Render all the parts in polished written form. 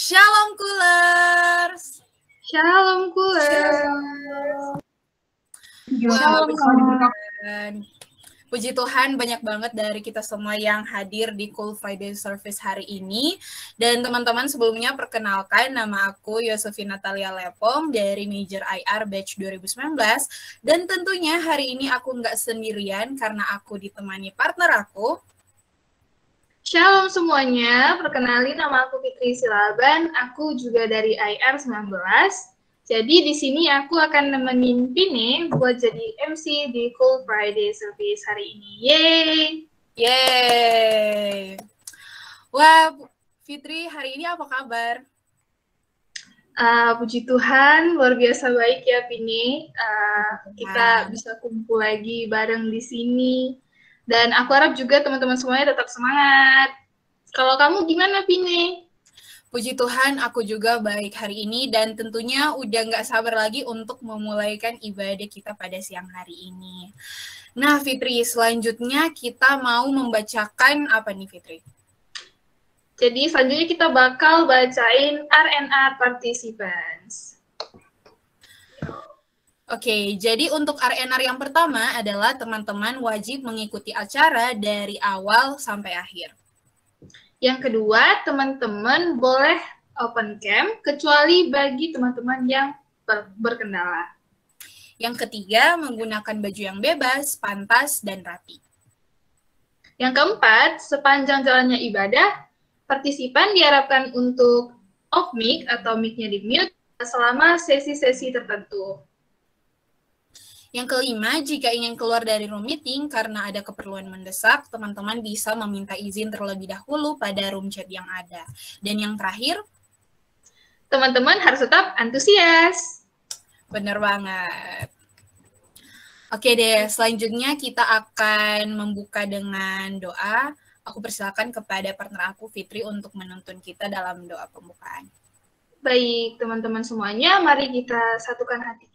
Shalom Coolers. Shalom Coolers. Shalom kawan. Puji Tuhan banyak banget dari kita semua yang hadir di Cool Friday Service hari ini. Dan teman-teman sebelumnya perkenalkan, nama aku Yosefi Natalia Lepom dari Major IR Batch 2019. Dan tentunya hari ini aku nggak sendirian karena aku ditemani partner aku. Shalom semuanya, perkenalin nama aku Fitri Silaban, aku juga dari IR 19. Jadi di sini aku akan nemenin Pine buat jadi MC di Cool Friday Service hari ini. Yeay! Yeay! Wah, Fitri, hari ini apa kabar? Puji Tuhan, luar biasa baik ya Pine. Kita bisa kumpul lagi bareng di sini. Dan aku harap juga teman-teman semuanya tetap semangat. Kalau kamu gimana, Pine? Puji Tuhan, aku juga baik hari ini dan tentunya udah nggak sabar lagi untuk memulaikan ibadah kita pada siang hari ini. Nah, Fitri, selanjutnya kita mau membacakan apa nih, Fitri? Jadi selanjutnya kita bakal bacain RNR Participants. Oke, jadi untuk RNR yang pertama adalah teman-teman wajib mengikuti acara dari awal sampai akhir. Yang kedua, teman-teman boleh open cam, kecuali bagi teman-teman yang berkendala. Yang ketiga, menggunakan baju yang bebas, pantas, dan rapi. Yang keempat, sepanjang jalannya ibadah, partisipan diharapkan untuk off mic atau mic-nya di-mute selama sesi-sesi tertentu. Yang kelima, jika ingin keluar dari room meeting karena ada keperluan mendesak, teman-teman bisa meminta izin terlebih dahulu pada room chat yang ada. Dan yang terakhir, teman-teman harus tetap antusias. Bener banget. Oke deh, selanjutnya kita akan membuka dengan doa. Aku persilakan kepada partner aku, Fitri, untuk menuntun kita dalam doa pembukaan. Baik, teman-teman semuanya, mari kita satukan hati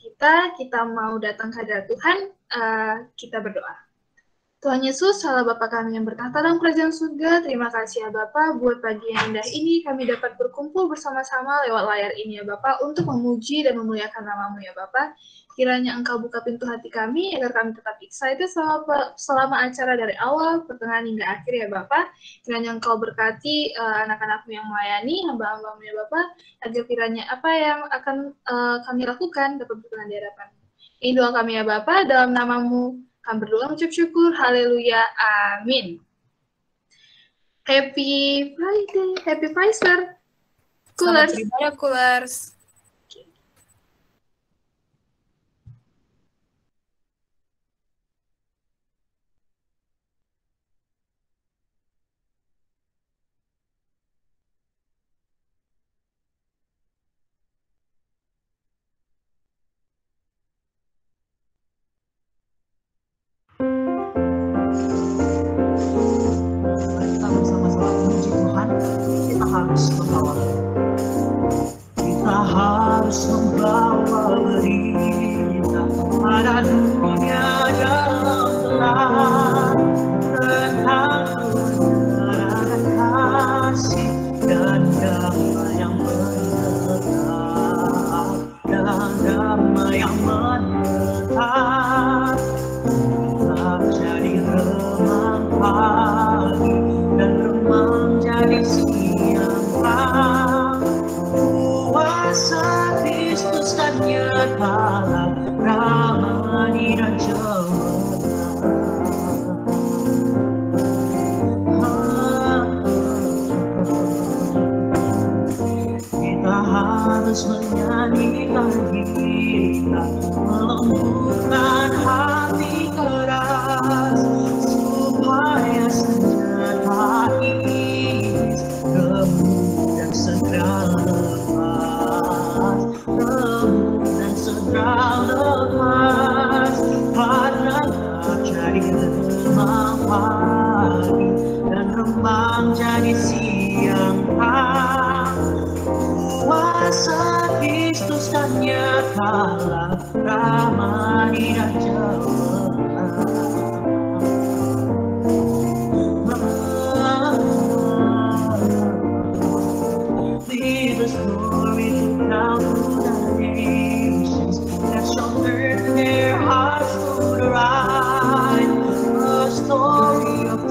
kita mau datang ke hadirat Tuhan, kita berdoa. Tuhan Yesus, Allah Bapa kami yang bertahta dalam kerajaan surga, terima kasih ya Bapa, buat pagi yang indah ini kami dapat berkumpul bersama-sama lewat layar ini ya Bapa, untuk memuji dan memuliakan nama-Mu ya Bapa. Kiranya Engkau buka pintu hati kami, agar kami tetap excited selama acara dari awal, pertengahan hingga akhir ya Bapak. Kiranya Engkau berkati anak-anak-Mu yang melayani, hamba-hamba-Mu ya Bapak, agar kiranya apa yang akan kami lakukan dapat berkenan di hadapan. Ini doa kami ya Bapak, dalam nama-Mu kami berdoa mengucap syukur, haleluya, amin. Happy Friday, happy Pfizer. Selamat beribadah, Coolers. Harus membawa berita pada dunia yang gelap tentang kebenaran kasih dan damai yang menetap, dan damai yang menetap. Gelap jadi remang pagi dan remang jadi siang hari. Kuasa Kristus dan nyatalah ramani dan kita harus menyanyikan kita, melembutkan hati keras, supaya senjata iblis gemuk dan segera lepas, karena jadi remang pagi dan remang jadi siang hari. Kuasa Kristus dan nyatalah ramani dan Lead the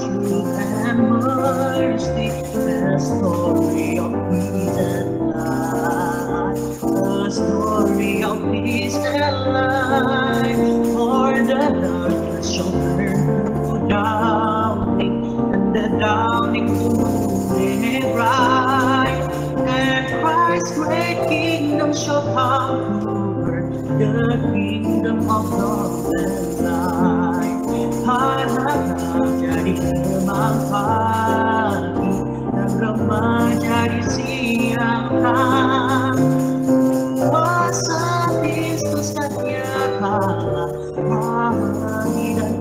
truth and mercy, the story of peace and life, the story of peace and life. For the darkness shall turn to dawning, and the dawning to morning bright, and Christ's great kingdom shall come to earth, the kingdom of love and light. Haraplah jadi terbang pagi dan remaja di siang hari. Kuasa Kristus tak kalah, rohani dan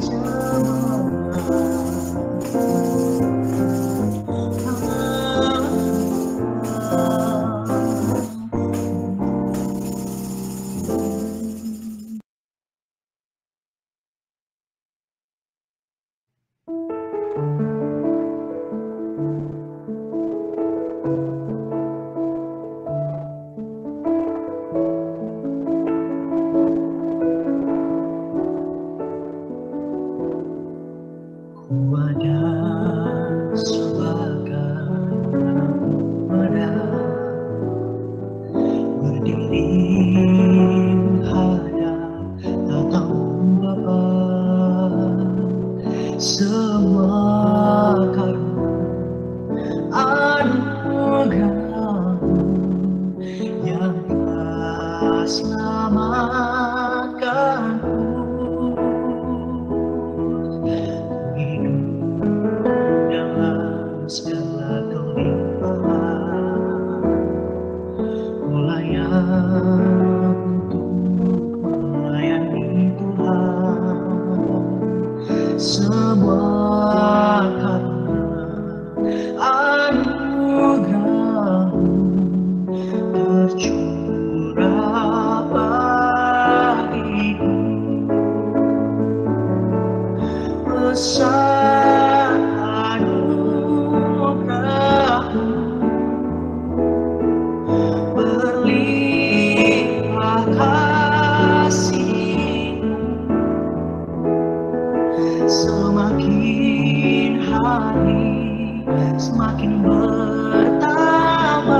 semakin hari semakin bertambah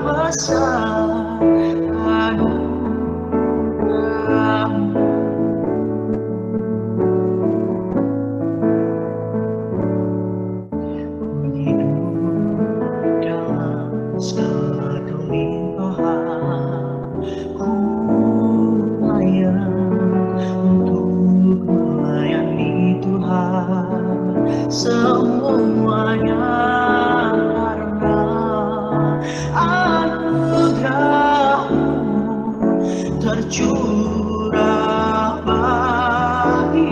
besar anugerahmu. Ku hidup dalam segala kelimpahan, ku layak untuk melayani Tuhan, semuanya karena anugerah-Mu tercurah bagiku.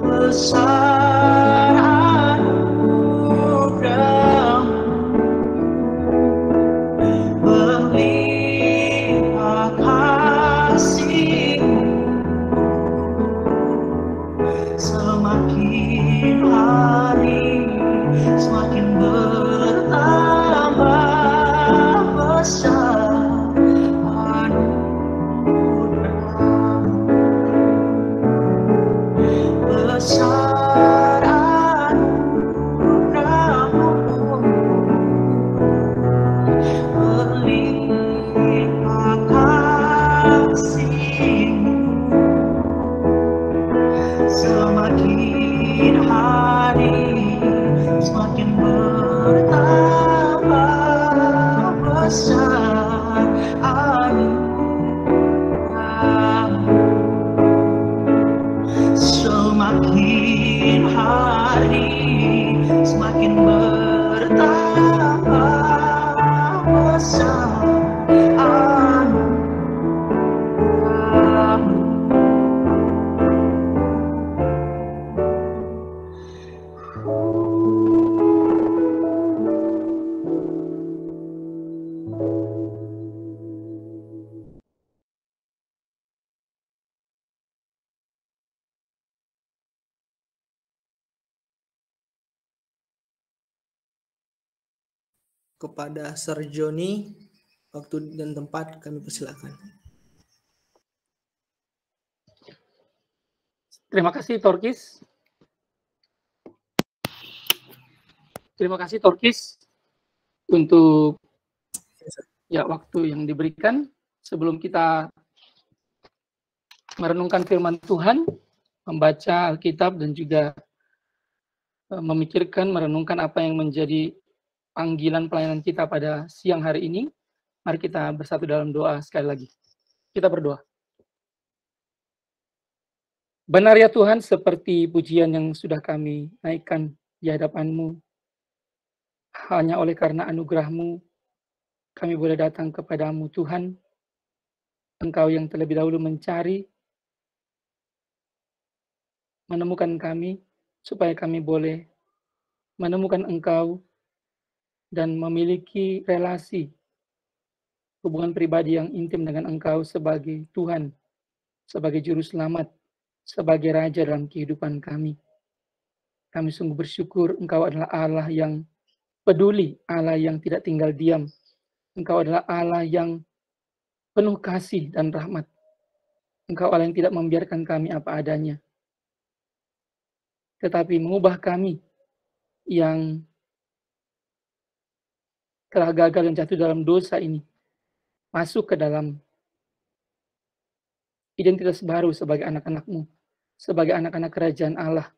Besar anugerah-Mu, berlimpah kasih-Mu, semakin hari semakin bertambah besar anugerah-Mu, besar anugerah-Mu, berlimpah kasih-Mu, semakin hari semakin bertambah besar anugerah-Mu, semakin hari semakin bertambah besar anugerah-Mu. Kepada Sir Joni, waktu dan tempat kami persilakan. Terima kasih Torkis. Terima kasih Torkis untuk ya waktu yang diberikan. Sebelum kita merenungkan firman Tuhan, membaca Alkitab dan juga memikirkan, merenungkan apa yang menjadi panggilan pelayanan kita pada siang hari ini, mari kita bersatu dalam doa sekali lagi. Kita berdoa. Benar ya Tuhan, seperti pujian yang sudah kami naikkan di hadapan-Mu, hanya oleh karena anugerah-Mu, kami boleh datang kepadamu Tuhan. Engkau yang terlebih dahulu mencari, menemukan kami, supaya kami boleh menemukan Engkau dan memiliki relasi, hubungan pribadi yang intim dengan Engkau sebagai Tuhan, sebagai Juru Selamat, sebagai Raja dalam kehidupan kami. Kami sungguh bersyukur Engkau adalah Allah yang peduli, Allah yang tidak tinggal diam. Engkau adalah Allah yang penuh kasih dan rahmat. Engkau Allah yang tidak membiarkan kami apa adanya, tetapi mengubah kami yang telah gagal dan jatuh dalam dosa ini, masuk ke dalam identitas baru sebagai anak-anak-Mu, sebagai anak-anak kerajaan Allah.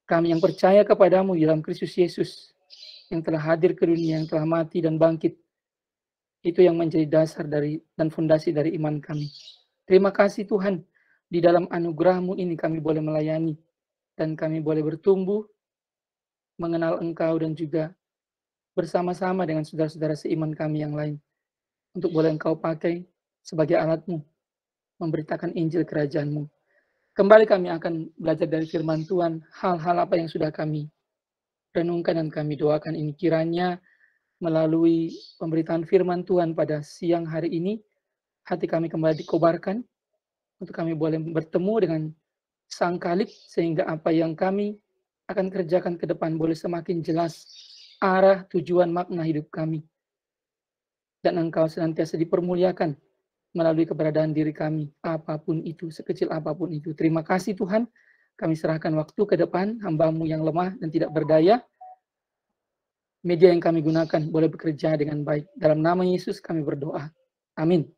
Kami yang percaya kepadamu di dalam Kristus Yesus, yang telah hadir ke dunia, yang telah mati dan bangkit, itu yang menjadi dasar dari dan fondasi dari iman kami. Terima kasih Tuhan, di dalam anugerah-Mu ini kami boleh melayani, dan kami boleh bertumbuh, mengenal Engkau dan juga bersama-sama dengan saudara-saudara seiman kami yang lain, untuk boleh Engkau pakai sebagai alat-Mu, memberitakan Injil kerajaan-Mu. Kembali kami akan belajar dari firman Tuhan, hal-hal apa yang sudah kami renungkan dan kami doakan ini, kiranya melalui pemberitaan firman Tuhan pada siang hari ini, hati kami kembali dikobarkan, untuk kami boleh bertemu dengan Sang Khalik, sehingga apa yang kami akan kerjakan ke depan boleh semakin jelas arah, tujuan, makna hidup kami. Dan Engkau senantiasa dipermuliakan melalui keberadaan diri kami, apapun itu, sekecil apapun itu. Terima kasih Tuhan, kami serahkan waktu ke depan, hamba-Mu yang lemah dan tidak berdaya. Media yang kami gunakan boleh bekerja dengan baik. Dalam nama Yesus kami berdoa. Amin.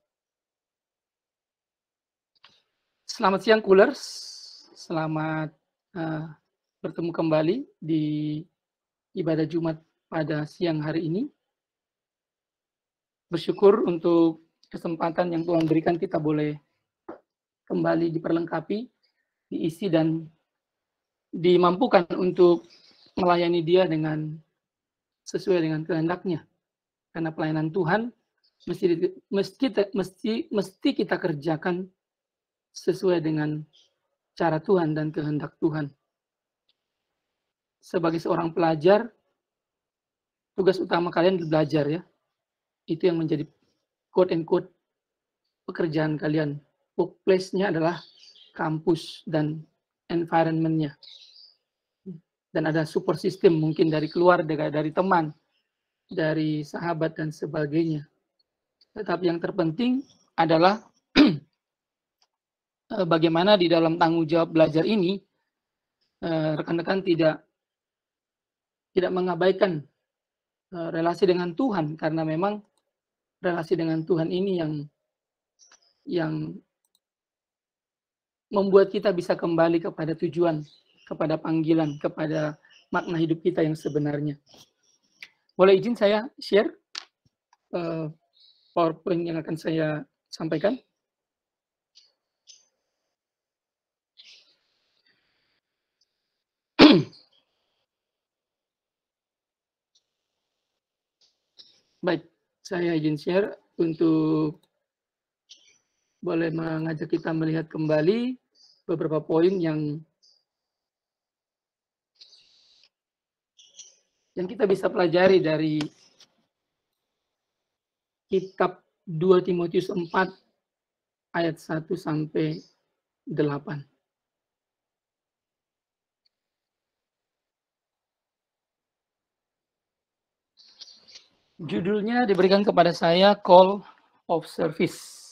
Selamat siang Coolers, selamat bertemu kembali di ibadah Jumat pada siang hari ini. Bersyukur untuk kesempatan yang Tuhan berikan, kita boleh kembali diperlengkapi, diisi dan dimampukan untuk melayani Dia dengan sesuai dengan kehendak-Nya. Karena pelayanan Tuhan mesti kita kerjakan sesuai dengan cara Tuhan dan kehendak Tuhan. Sebagai seorang pelajar, tugas utama kalian belajar ya. Itu yang menjadi quote and quote pekerjaan kalian. Workplace-nya adalah kampus dan environment-nya. Dan ada support system mungkin dari keluarga, dari teman, dari sahabat dan sebagainya. Tetapi yang terpenting adalah bagaimana di dalam tanggung jawab belajar ini rekan-rekan tidak mengabaikan relasi dengan Tuhan, karena memang relasi dengan Tuhan ini yang membuat kita bisa kembali kepada tujuan, kepada panggilan, kepada makna hidup kita yang sebenarnya. Boleh izin saya share PowerPoint yang akan saya sampaikan? Baik, saya izin share untuk boleh mengajak kita melihat kembali beberapa poin yang kita bisa pelajari dari kitab 2 Timotius 4 ayat 1 sampai 8. Judulnya diberikan kepada saya Call of Service.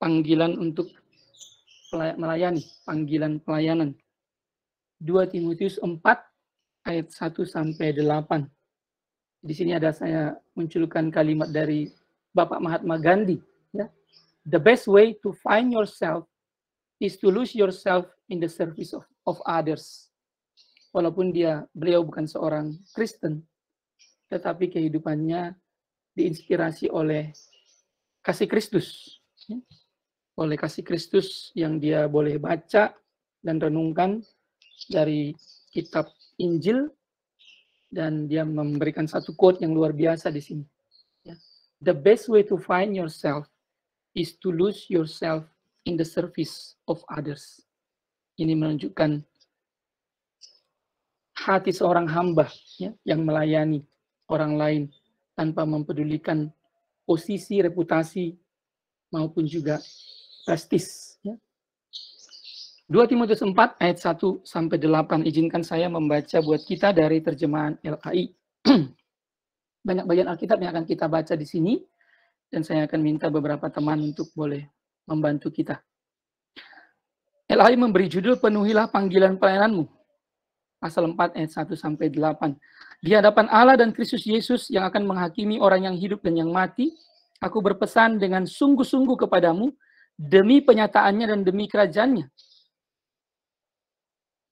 panggilan untuk melayani, panggilan pelayanan. 2 Timotius 4 ayat 1 sampai 8. Di sini ada saya munculkan kalimat dari Bapak Mahatma Gandhi, ya. The best way to find yourself is to lose yourself in the service of others. Walaupun beliau bukan seorang Kristen, tetapi kehidupannya diinspirasi oleh kasih Kristus, ya. Oleh kasih Kristus yang dia boleh baca dan renungkan dari kitab Injil, dan dia memberikan satu quote yang luar biasa di sini. Ya. The best way to find yourself is to lose yourself in the service of others. Ini menunjukkan hati seorang hamba, ya, yang melayani orang lain tanpa mempedulikan posisi, reputasi, maupun juga prestis. Ya. 2 Timotius 4 ayat 1 sampai 8. Izinkan saya membaca buat kita dari terjemahan LAI. Banyak bagian Alkitab yang akan kita baca di sini, dan saya akan minta beberapa teman untuk boleh membantu kita. LAI memberi judul Penuhilah Panggilan Pelayananmu. Pasal 4 ayat 1 sampai 8. Di hadapan Allah dan Kristus Yesus yang akan menghakimi orang yang hidup dan yang mati, aku berpesan dengan sungguh-sungguh kepadamu demi penyataannya dan demi kerajaannya.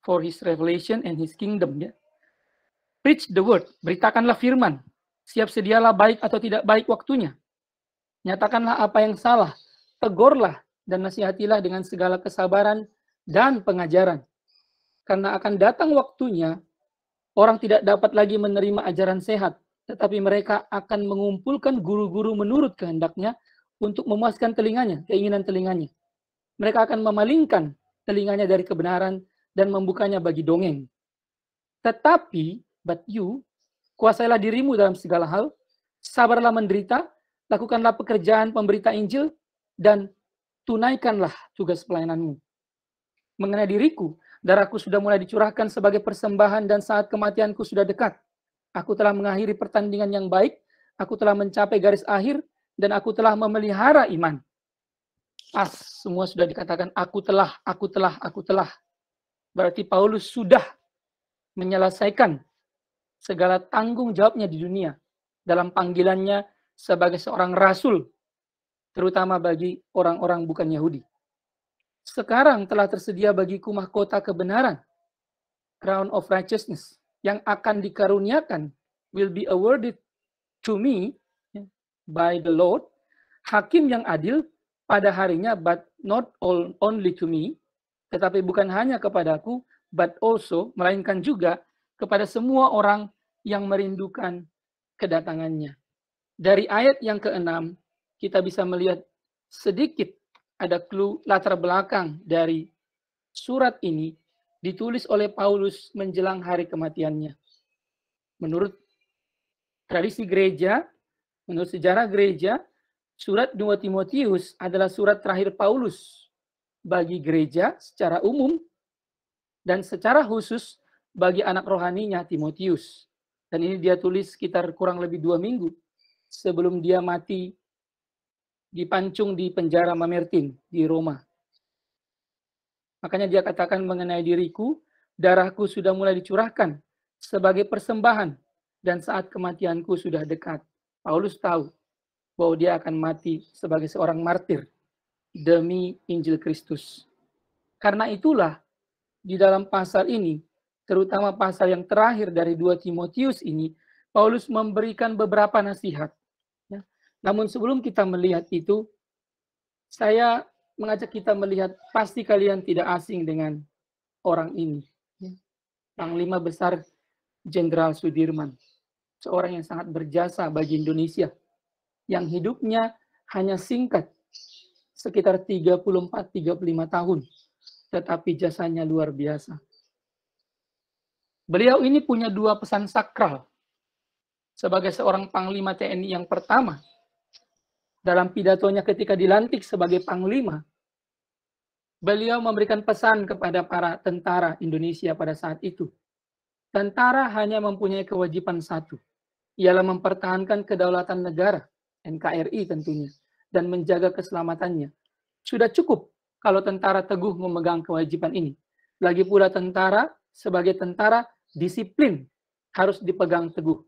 For his revelation and his kingdom. Ya. Preach the word, beritakanlah firman. Siap sedialah baik atau tidak baik waktunya. Nyatakanlah apa yang salah, tegurlah dan nasihatilah dengan segala kesabaran dan pengajaran. Karena akan datang waktunya, orang tidak dapat lagi menerima ajaran sehat, tetapi mereka akan mengumpulkan guru-guru menurut kehendaknya untuk memuaskan telinganya, keinginan telinganya. Mereka akan memalingkan telinganya dari kebenaran dan membukanya bagi dongeng. Tetapi, but you, kuasailah dirimu dalam segala hal, sabarlah menderita, lakukanlah pekerjaan pemberita Injil, dan tunaikanlah tugas pelayananmu. Mengenai diriku, darahku sudah mulai dicurahkan sebagai persembahan dan saat kematianku sudah dekat. Aku telah mengakhiri pertandingan yang baik, aku telah mencapai garis akhir, dan aku telah memelihara iman. Pas, semua sudah dikatakan, aku telah. Berarti Paulus sudah menyelesaikan segala tanggung jawabnya di dunia dalam panggilannya sebagai seorang rasul, terutama bagi orang-orang bukan Yahudi. Sekarang telah tersedia bagiku mahkota kebenaran, crown of righteousness, yang akan dikaruniakan, will be awarded to me by the Lord, hakim yang adil pada harinya, but not only to me, tetapi bukan hanya kepadaku, but also, melainkan juga kepada semua orang yang merindukan kedatangannya. Dari ayat yang ke-6, kita bisa melihat sedikit ada clue latar belakang dari surat ini ditulis oleh Paulus menjelang hari kematiannya. Menurut tradisi gereja, menurut sejarah gereja, surat 2 Timotius adalah surat terakhir Paulus bagi gereja secara umum dan secara khusus bagi anak rohaninya Timotius. Dan ini dia tulis sekitar kurang lebih 2 minggu sebelum dia mati dipancung di penjara Mamertin di Roma. Makanya dia katakan mengenai diriku, darahku sudah mulai dicurahkan sebagai persembahan dan saat kematianku sudah dekat. Paulus tahu bahwa dia akan mati sebagai seorang martir demi Injil Kristus. Karena itulah di dalam pasal ini, terutama pasal yang terakhir dari 2 Timotius ini, Paulus memberikan beberapa nasihat. Ya. Namun sebelum kita melihat itu, saya mengajak kita melihat, pasti kalian tidak asing dengan orang ini. Ya. Panglima Besar Jenderal Sudirman, seorang yang sangat berjasa bagi Indonesia, yang hidupnya hanya singkat, sekitar 34-35 tahun, tetapi jasanya luar biasa. Beliau ini punya 2 pesan sakral sebagai seorang Panglima TNI yang pertama. Dalam pidatonya ketika dilantik sebagai Panglima, beliau memberikan pesan kepada para tentara Indonesia pada saat itu. Tentara hanya mempunyai kewajiban satu, ialah mempertahankan kedaulatan negara, NKRI tentunya, dan menjaga keselamatannya. Sudah cukup kalau tentara teguh memegang kewajiban ini. Lagi pula tentara sebagai tentara disiplin harus dipegang teguh.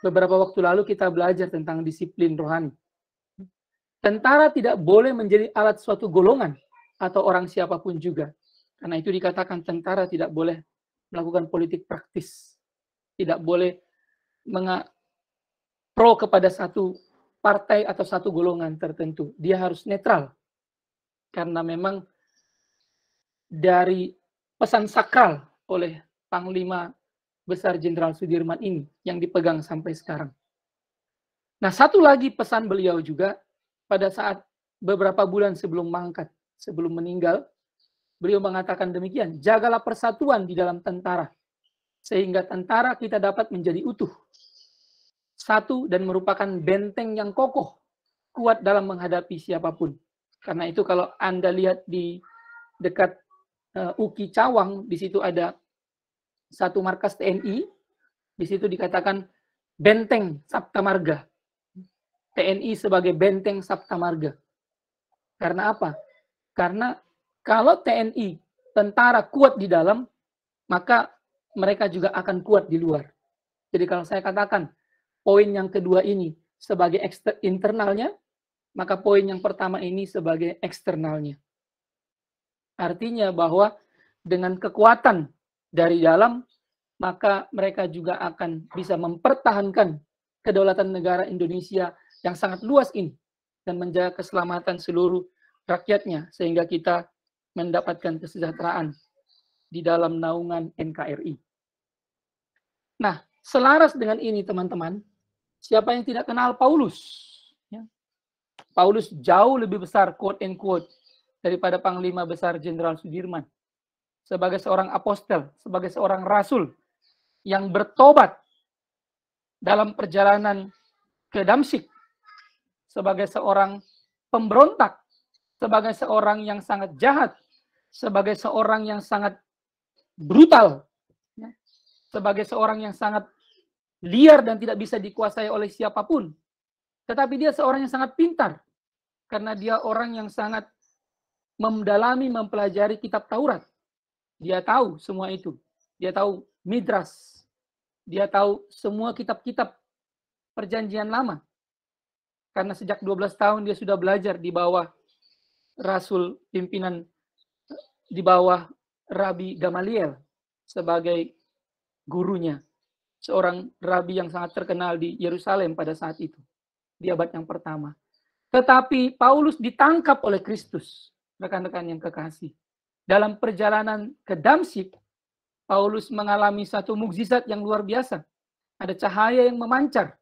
Beberapa waktu lalu kita belajar tentang disiplin rohani. Tentara tidak boleh menjadi alat suatu golongan atau orang siapapun juga. Karena itu dikatakan tentara tidak boleh melakukan politik praktis. Tidak boleh pro kepada satu partai atau satu golongan tertentu. Dia harus netral. Karena memang dari pesan sakral oleh Panglima Besar Jenderal Sudirman ini yang dipegang sampai sekarang. Nah, satu lagi pesan beliau juga pada saat beberapa bulan sebelum mangkat, sebelum meninggal, beliau mengatakan demikian, jagalah persatuan di dalam tentara, sehingga tentara kita dapat menjadi utuh, satu dan merupakan benteng yang kokoh, kuat dalam menghadapi siapapun. Karena itu kalau Anda lihat di dekat Uki Cawang, di situ ada satu markas TNI, di situ dikatakan benteng Saptamarga. TNI sebagai benteng Saptamarga. Karena apa? Karena kalau TNI, tentara kuat di dalam, maka mereka juga akan kuat di luar. Jadi kalau saya katakan, poin yang kedua ini sebagai internalnya, maka poin yang pertama ini sebagai eksternalnya. Artinya bahwa dengan kekuatan dari dalam, maka mereka juga akan bisa mempertahankan kedaulatan negara Indonesia yang sangat luas ini dan menjaga keselamatan seluruh rakyatnya sehingga kita mendapatkan kesejahteraan di dalam naungan NKRI. Nah, selaras dengan ini teman-teman, siapa yang tidak kenal Paulus? Ya. Paulus jauh lebih besar, quote and quote, daripada Panglima Besar Jenderal Sudirman. Sebagai seorang apostel, sebagai seorang rasul yang bertobat dalam perjalanan ke Damsyik, sebagai seorang pemberontak, sebagai seorang yang sangat jahat, sebagai seorang yang sangat brutal, sebagai seorang yang sangat liar dan tidak bisa dikuasai oleh siapapun. Tetapi dia seorang yang sangat pintar, karena dia orang yang sangat mendalami, mempelajari kitab Taurat. Dia tahu semua itu. Dia tahu Midras. Dia tahu semua kitab-kitab Perjanjian Lama. Karena sejak 12 tahun dia sudah belajar di bawah Rasul pimpinan, di bawah Rabi Gamaliel sebagai gurunya. Seorang rabi yang sangat terkenal di Yerusalem pada saat itu. Di abad yang pertama. Tetapi Paulus ditangkap oleh Kristus. Rekan-rekan yang kekasih. Dalam perjalanan ke Damsyik, Paulus mengalami satu mukjizat yang luar biasa. Ada cahaya yang memancar.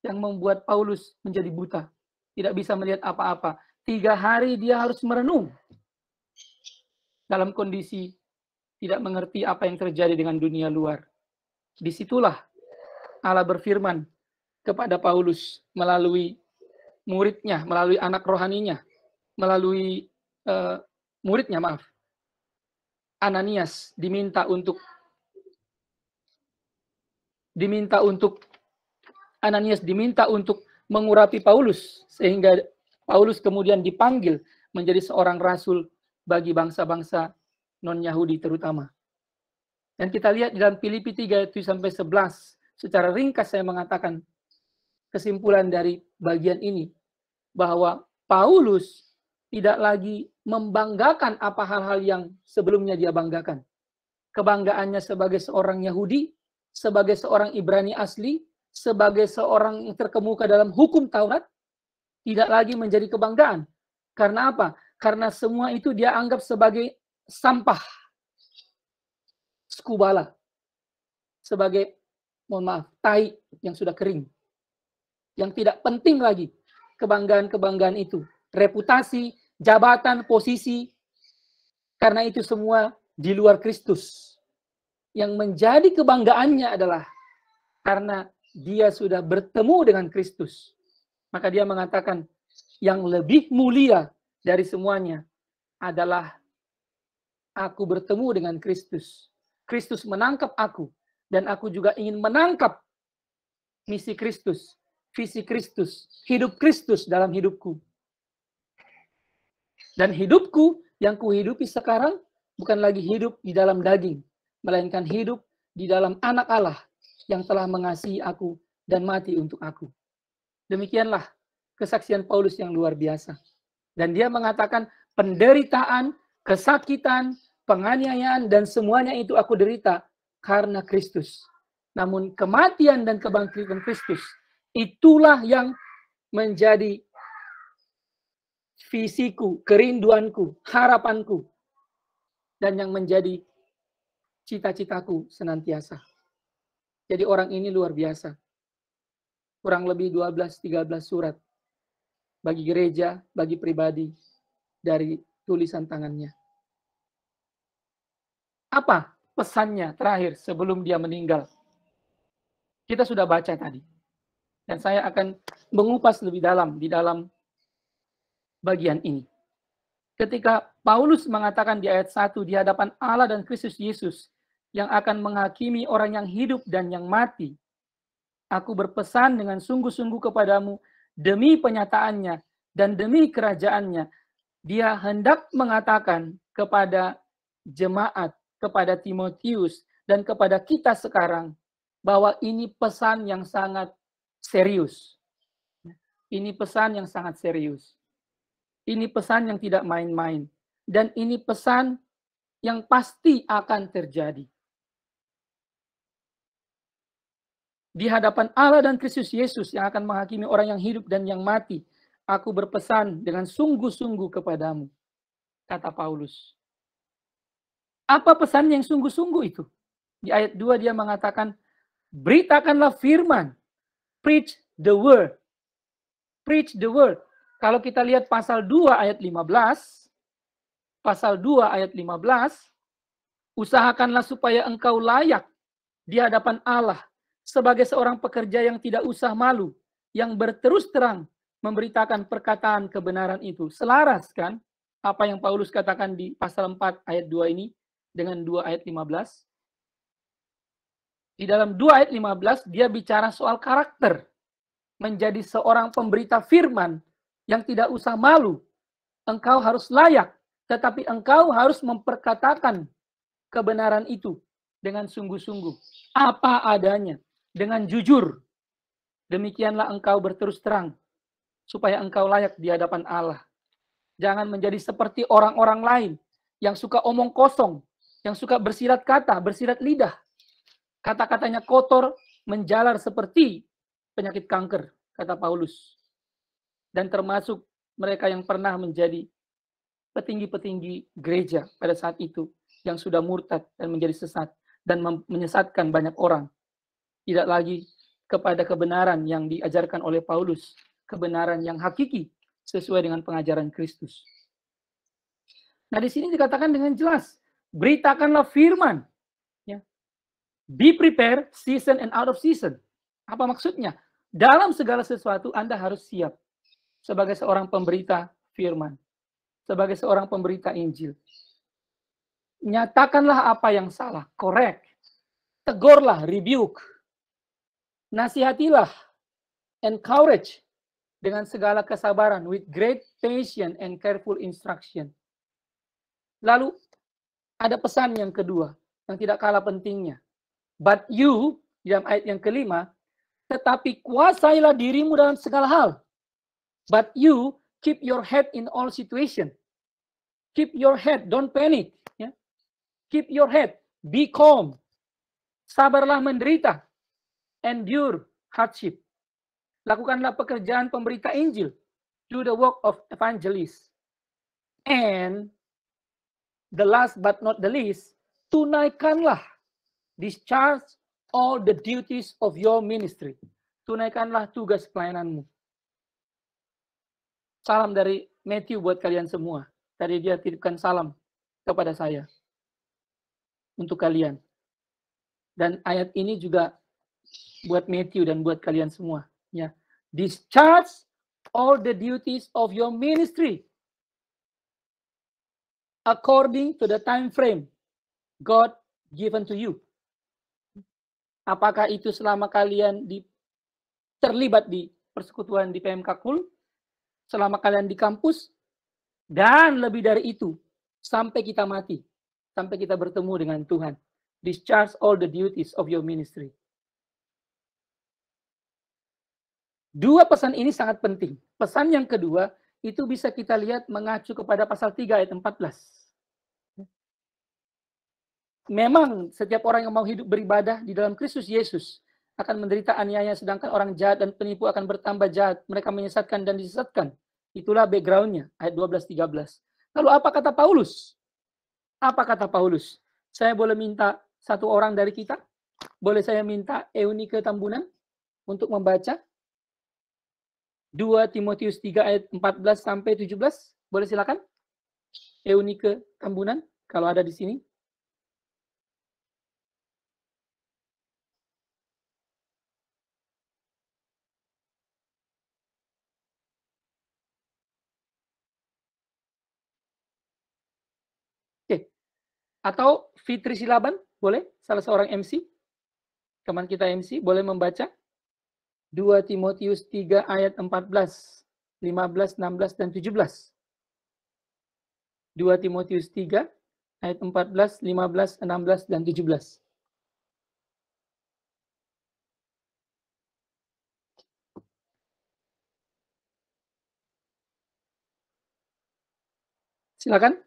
Yang membuat Paulus menjadi buta. Tidak bisa melihat apa-apa. 3 hari dia harus merenung. Dalam kondisi tidak mengerti apa yang terjadi dengan dunia luar. Disitulah Allah berfirman kepada Paulus melalui muridnya, melalui anak rohaninya, melalui muridnya, Ananias diminta untuk mengurapi Paulus, sehingga Paulus kemudian dipanggil menjadi seorang rasul bagi bangsa-bangsa non-Yahudi terutama. Dan kita lihat di dalam Filipi 3:7-11, secara ringkas saya mengatakan kesimpulan dari bagian ini, bahwa Paulus tidak lagi membanggakan apa hal-hal yang sebelumnya dia banggakan. Kebanggaannya sebagai seorang Yahudi, sebagai seorang Ibrani asli, sebagai seorang yang terkemuka dalam hukum Taurat, tidak lagi menjadi kebanggaan. Karena apa? Karena semua itu dia anggap sebagai sampah. Skubala. Sebagai, tai yang sudah kering. Yang tidak penting lagi kebanggaan-kebanggaan itu. Reputasi, jabatan, posisi. Karena itu semua di luar Kristus. Yang menjadi kebanggaannya adalah karena dia sudah bertemu dengan Kristus. Maka dia mengatakan, yang lebih mulia dari semuanya adalah aku bertemu dengan Kristus. Kristus menangkap aku, dan aku juga ingin menangkap misi Kristus, visi Kristus, hidup Kristus dalam hidupku. Dan hidupku yang kuhidupi sekarang bukan lagi hidup di dalam daging, melainkan hidup di dalam Anak Allah yang telah mengasihi aku dan mati untuk aku. Demikianlah kesaksian Paulus yang luar biasa. Dan dia mengatakan penderitaan, kesakitan, penganiayaan, dan semuanya itu aku derita karena Kristus. Namun kematian dan kebangkitan Kristus, itulah yang menjadi visiku, kerinduanku, harapanku, dan yang menjadi cita-citaku senantiasa. Jadi orang ini luar biasa. Kurang lebih 12-13 surat bagi gereja, bagi pribadi, dari tulisan tangannya. Apa pesannya terakhir sebelum dia meninggal? Kita sudah baca tadi. Dan saya akan mengupas lebih dalam di dalam bagian ini. Ketika Paulus mengatakan di ayat 1 di hadapan Allah dan Kristus Yesus yang akan menghakimi orang yang hidup dan yang mati, aku berpesan dengan sungguh-sungguh kepadamu demi penyataannya dan demi kerajaannya. Dia hendak mengatakan kepada jemaat, kepada Timotius, dan kepada kita sekarang, bahwa ini pesan yang sangat serius. Ini pesan yang sangat serius. Ini pesan yang tidak main-main. Dan ini pesan yang pasti akan terjadi. Di hadapan Allah dan Kristus Yesus yang akan menghakimi orang yang hidup dan yang mati, aku berpesan dengan sungguh-sungguh kepadamu, kata Paulus. Apa pesan yang sungguh-sungguh itu? Di ayat 2 dia mengatakan, beritakanlah firman, preach the word. Preach the word. Kalau kita lihat pasal 2 ayat 15, pasal 2 ayat 15, usahakanlah supaya engkau layak di hadapan Allah sebagai seorang pekerja yang tidak usah malu, yang berterus terang memberitakan perkataan kebenaran itu. Selaras kan apa yang Paulus katakan di pasal 4 ayat 2 ini dengan 2 ayat 15? Di dalam 2 ayat 15 dia bicara soal karakter. Menjadi seorang pemberita firman yang tidak usah malu. Engkau harus layak, tetapi engkau harus memperkatakan kebenaran itu dengan sungguh-sungguh. Apa adanya, dengan jujur. Demikianlah engkau berterus terang, supaya engkau layak di hadapan Allah. Jangan menjadi seperti orang-orang lain yang suka omong kosong, yang suka bersilat kata, bersilat lidah. Kata-katanya kotor, menjalar seperti penyakit kanker, kata Paulus. Dan termasuk mereka yang pernah menjadi petinggi-petinggi gereja pada saat itu, yang sudah murtad dan menjadi sesat, dan menyesatkan banyak orang. Tidak lagi kepada kebenaran yang diajarkan oleh Paulus, kebenaran yang hakiki, sesuai dengan pengajaran Kristus. Nah, di sini dikatakan dengan jelas, beritakanlah firman. Ya. Be prepared, season and out of season. Apa maksudnya? Dalam segala sesuatu Anda harus siap sebagai seorang pemberita firman, sebagai seorang pemberita Injil. Nyatakanlah apa yang salah, correct. Tegurlah, rebuke. Nasihatilah, encourage dengan segala kesabaran, with great patience and careful instruction. Lalu ada pesan yang kedua, yang tidak kalah pentingnya. But you, dalam ayat yang kelima, tetapi kuasailah dirimu dalam segala hal. But you keep your head in all situation. Keep your head, don't panic. Ya. Keep your head, be calm. Sabarlah menderita. Endure hardship. Lakukanlah pekerjaan pemberita Injil. Do the work of evangelist. And the last but not the least, tunaikanlah, discharge all the duties of your ministry. Tunaikanlah tugas pelayananmu. Salam dari Matthew buat kalian semua. Tadi dia titipkan salam kepada saya. Untuk kalian. Dan ayat ini juga buat Matthew dan buat kalian semua. Ya. Discharge all the duties of your ministry. According to the time frame God given to you. Apakah itu selama kalian terlibat di persekutuan di PMK KUL, selama kalian di kampus, Dan lebih dari itu, sampai kita mati, sampai kita bertemu dengan Tuhan. Discharge all the duties of your ministry. Dua pesan ini sangat penting. Pesan yang kedua, itu bisa kita lihat mengacu kepada pasal 3 ayat 14. Memang setiap orang yang mau hidup beribadah di dalam Kristus Yesus akan menderita aniaya, sedangkan orang jahat dan penipu akan bertambah jahat. Mereka menyesatkan dan disesatkan. Itulah background-nya, ayat 12-13. Lalu apa kata Paulus? Apa kata Paulus? Saya boleh minta satu orang dari kita? Boleh saya minta Eunike Tambunan untuk membaca 2 Timotius 3 ayat 14-17? Boleh silakan? Eunike Tambunan, kalau ada di sini. Oke. Atau Fitri Silaban, boleh? Salah seorang MC. Teman kita MC, boleh membaca 2 Timotius 3 ayat 14, 15, 16, dan 17. 2 Timotius 3 ayat 14, 15, 16, dan 17. Silakan.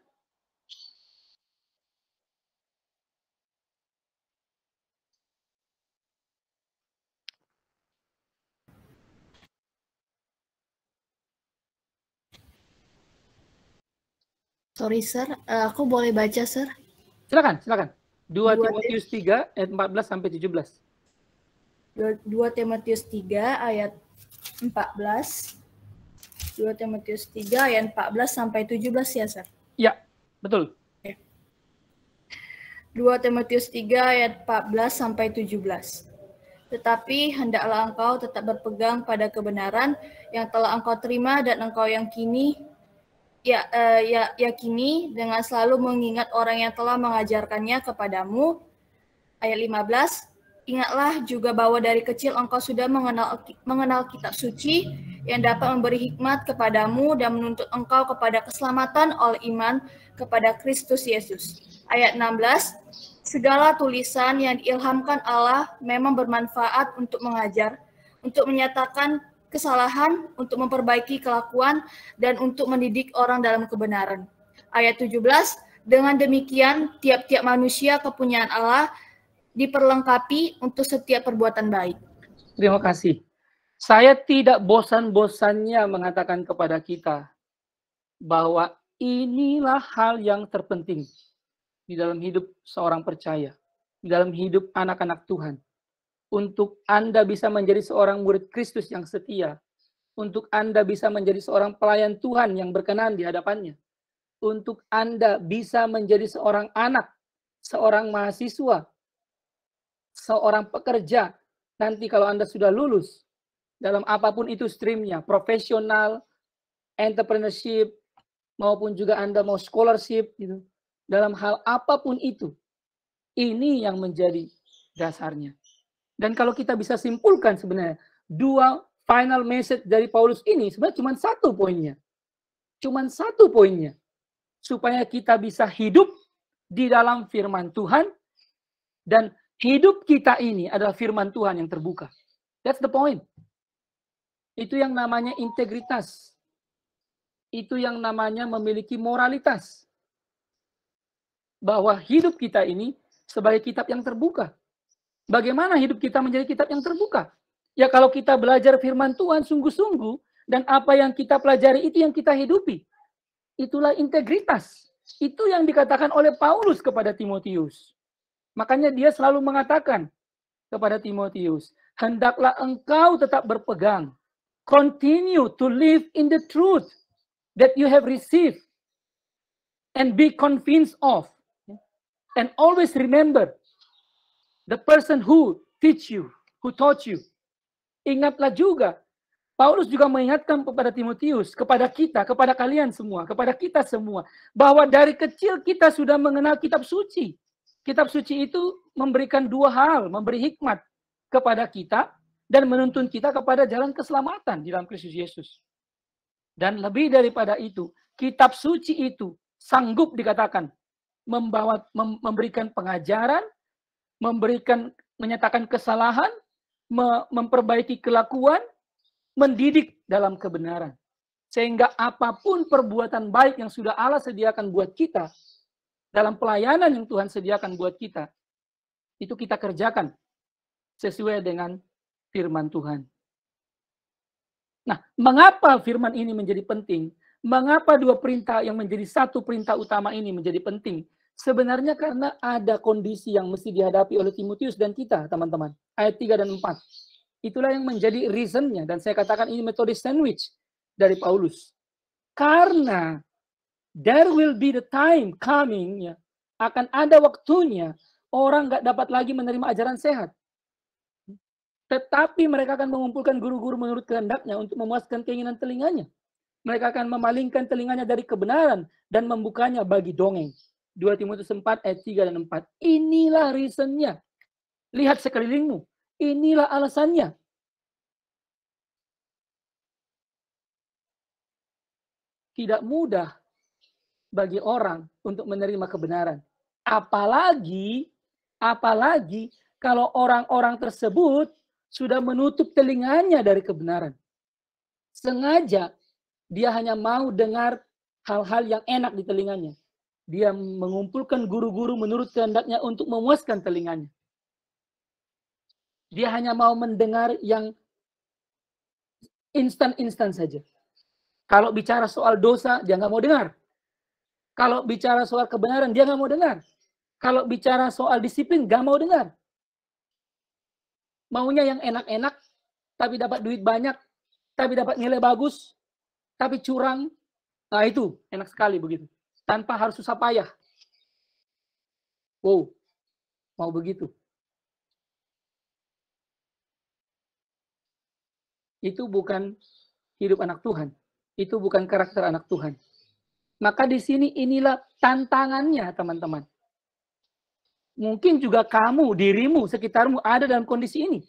Sorry, Sir. Aku boleh baca, Sir? Silakan, silakan. 2 Timotius 3 ayat 14 sampai 17. 2 Timotius 3 ayat 14. 2 Timotius 3 ayat 14 sampai 17 ya, Sir? Ya, betul. 2 Timotius 3 ayat 14 sampai 17. Tetapi hendaklah engkau tetap berpegang pada kebenaran yang telah engkau terima dan engkau yang kini yakini dengan selalu mengingat orang yang telah mengajarkannya kepadamu. Ayat 15, ingatlah juga bahwa dari kecil engkau sudah mengenal kitab suci yang dapat memberi hikmat kepadamu dan menuntut engkau kepada keselamatan oleh iman kepada Kristus Yesus. Ayat 16, segala tulisan yang diilhamkan Allah memang bermanfaat untuk mengajar, untuk menyatakan kesalahan, untuk memperbaiki kelakuan, dan untuk mendidik orang dalam kebenaran. Ayat 17, dengan demikian tiap-tiap manusia kepunyaan Allah diperlengkapi untuk setiap perbuatan baik. Terima kasih. Saya tidak bosan-bosannya mengatakan kepada kita bahwa inilah hal yang terpenting di dalam hidup seorang percaya, di dalam hidup anak-anak Tuhan. Untuk Anda bisa menjadi seorang murid Kristus yang setia, untuk Anda bisa menjadi seorang pelayan Tuhan yang berkenan di hadapannya, untuk Anda bisa menjadi seorang anak, seorang mahasiswa, seorang pekerja, nanti kalau Anda sudah lulus, dalam apapun itu streamnya, profesional, entrepreneurship, maupun juga Anda mau scholarship, gitu. Dalam hal apapun itu, ini yang menjadi dasarnya. Dan kalau kita bisa simpulkan sebenarnya, dua final message dari Paulus ini sebenarnya cuma satu poinnya. Cuma satu poinnya. Supaya kita bisa hidup di dalam firman Tuhan, dan hidup kita ini adalah firman Tuhan yang terbuka. That's the point. Itu yang namanya integritas. Itu yang namanya memiliki moralitas. Bahwa hidup kita ini sebagai kitab yang terbuka. Bagaimana hidup kita menjadi kitab yang terbuka? Ya kalau kita belajar firman Tuhan sungguh-sungguh, dan apa yang kita pelajari itu yang kita hidupi. Itulah integritas. Itu yang dikatakan oleh Paulus kepada Timotius. Makanya dia selalu mengatakan kepada Timotius, hendaklah engkau tetap berpegang. Continue to live in the truth that you have received. And be convinced of. And always remember, the person who teach you, who taught you. Ingatlah juga, Paulus juga mengingatkan kepada Timotius, kepada kita, kepada kalian semua, kepada kita semua, bahwa dari kecil kita sudah mengenal kitab suci. Kitab suci itu memberikan dua hal, memberi hikmat kepada kita dan menuntun kita kepada jalan keselamatan di dalam Kristus Yesus. Dan lebih daripada itu, kitab suci itu sanggup dikatakan memberikan pengajaran, menyatakan kesalahan, memperbaiki kelakuan, mendidik dalam kebenaran. Sehingga apapun perbuatan baik yang sudah Allah sediakan buat kita, dalam pelayanan yang Tuhan sediakan buat kita, itu kita kerjakan sesuai dengan firman Tuhan. Nah, mengapa firman ini menjadi penting? Mengapa dua perintah yang menjadi satu perintah utama ini menjadi penting? Sebenarnya karena ada kondisi yang mesti dihadapi oleh Timotius dan kita, teman-teman. Ayat 3 dan 4. Itulah yang menjadi reasonnya. Dan saya katakan ini metode sandwich dari Paulus. Karena there will be the time coming, ya, akan ada waktunya orang nggak dapat lagi menerima ajaran sehat. Tetapi mereka akan mengumpulkan guru-guru menurut kehendaknya untuk memuaskan keinginan telinganya. Mereka akan memalingkan telinganya dari kebenaran dan membukanya bagi dongeng. 2 Timotius 4 ayat 3 dan 4. Inilah reasonnya. Lihat sekelilingmu. Inilah alasannya. Tidak mudah bagi orang untuk menerima kebenaran. Apalagi kalau orang-orang tersebut sudah menutup telinganya dari kebenaran. Sengaja dia hanya mau dengar hal-hal yang enak di telinganya. Dia mengumpulkan guru-guru menurut kehendaknya untuk memuaskan telinganya. Dia hanya mau mendengar yang instan-instan saja. Kalau bicara soal dosa, dia nggak mau dengar. Kalau bicara soal kebenaran, dia nggak mau dengar. Kalau bicara soal disiplin, nggak mau dengar. Maunya yang enak-enak, tapi dapat duit banyak, tapi dapat nilai bagus, tapi curang. Nah itu, enak sekali begitu. Tanpa harus susah payah. Wow, mau begitu. Itu bukan hidup anak Tuhan. Itu bukan karakter anak Tuhan. Maka di sini inilah tantangannya, teman-teman. Mungkin juga kamu, dirimu, sekitarmu ada dalam kondisi ini.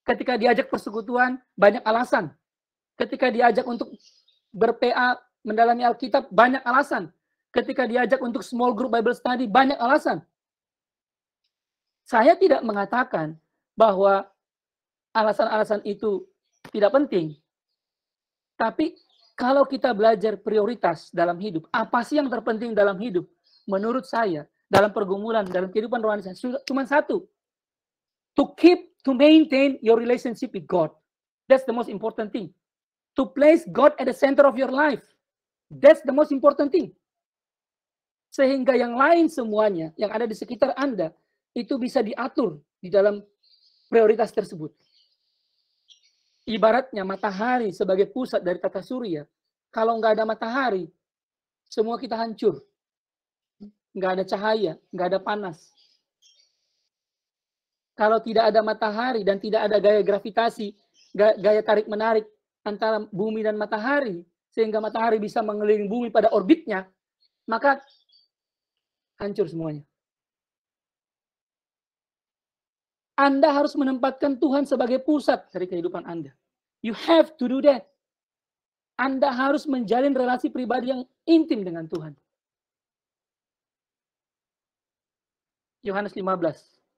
Ketika diajak persekutuan, banyak alasan. Ketika diajak untuk ber-PA, mendalami Alkitab, banyak alasan. Ketika diajak untuk small group Bible study, banyak alasan. Saya tidak mengatakan bahwa alasan-alasan itu tidak penting. Tapi kalau kita belajar prioritas dalam hidup, apa sih yang terpenting dalam hidup? Menurut saya, dalam pergumulan, dalam kehidupan rohani saya, cuma satu. To maintain your relationship with God. That's the most important thing. To place God at the center of your life. That's the most important thing. Sehingga yang lain semuanya, yang ada di sekitar Anda, itu bisa diatur di dalam prioritas tersebut. Ibaratnya matahari sebagai pusat dari tata surya. Kalau nggak ada matahari, semua kita hancur. Nggak ada cahaya, nggak ada panas. Kalau tidak ada matahari dan tidak ada gaya gravitasi, gaya tarik-menarik antara bumi dan matahari, sehingga matahari bisa mengelilingi bumi pada orbitnya, maka hancur semuanya. Anda harus menempatkan Tuhan sebagai pusat dari kehidupan Anda. You have to do that. Anda harus menjalin relasi pribadi yang intim dengan Tuhan. Yohanes 15.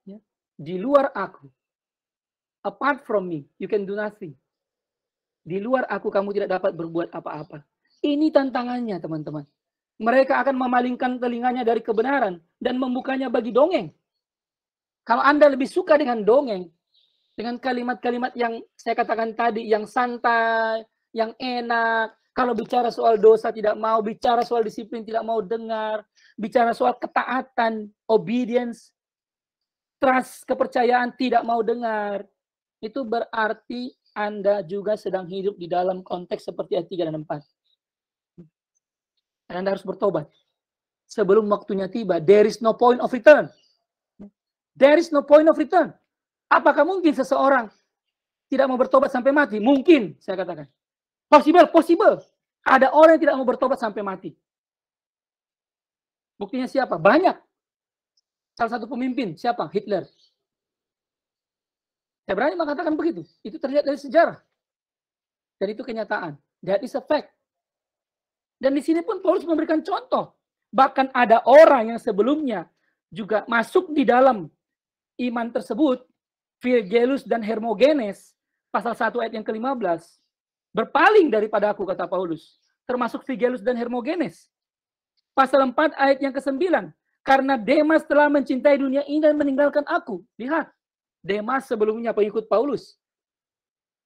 Ya. Di luar aku, apart from me, you can do nothing. Di luar aku, kamu tidak dapat berbuat apa-apa. Ini tantangannya, teman-teman. Mereka akan memalingkan telinganya dari kebenaran dan membukanya bagi dongeng. Kalau Anda lebih suka dengan dongeng, dengan kalimat-kalimat yang saya katakan tadi, yang santai, yang enak, kalau bicara soal dosa tidak mau, bicara soal disiplin tidak mau dengar, bicara soal ketaatan, obedience, trust, kepercayaan tidak mau dengar, itu berarti Anda juga sedang hidup di dalam konteks seperti ayat 3 dan 4. Dan Anda harus bertobat. Sebelum waktunya tiba, there is no point of return. There is no point of return. Apakah mungkin seseorang tidak mau bertobat sampai mati? Mungkin, saya katakan. Possible. Ada orang yang tidak mau bertobat sampai mati. Buktinya siapa? Banyak. Salah satu pemimpin, siapa? Hitler. Saya berani mengatakan begitu. Itu terlihat dari sejarah. Dan itu kenyataan. That is a fact. Dan di sini pun Paulus memberikan contoh. Bahkan ada orang yang sebelumnya juga masuk di dalam iman tersebut, Philgelus dan Hermogenes, pasal 1 ayat yang ke-15, berpaling daripada aku, kata Paulus. Termasuk Philgelus dan Hermogenes. Pasal 4 ayat yang ke-9, karena Demas telah mencintai dunia ini dan meninggalkan aku. Lihat, Demas sebelumnya pengikut Paulus.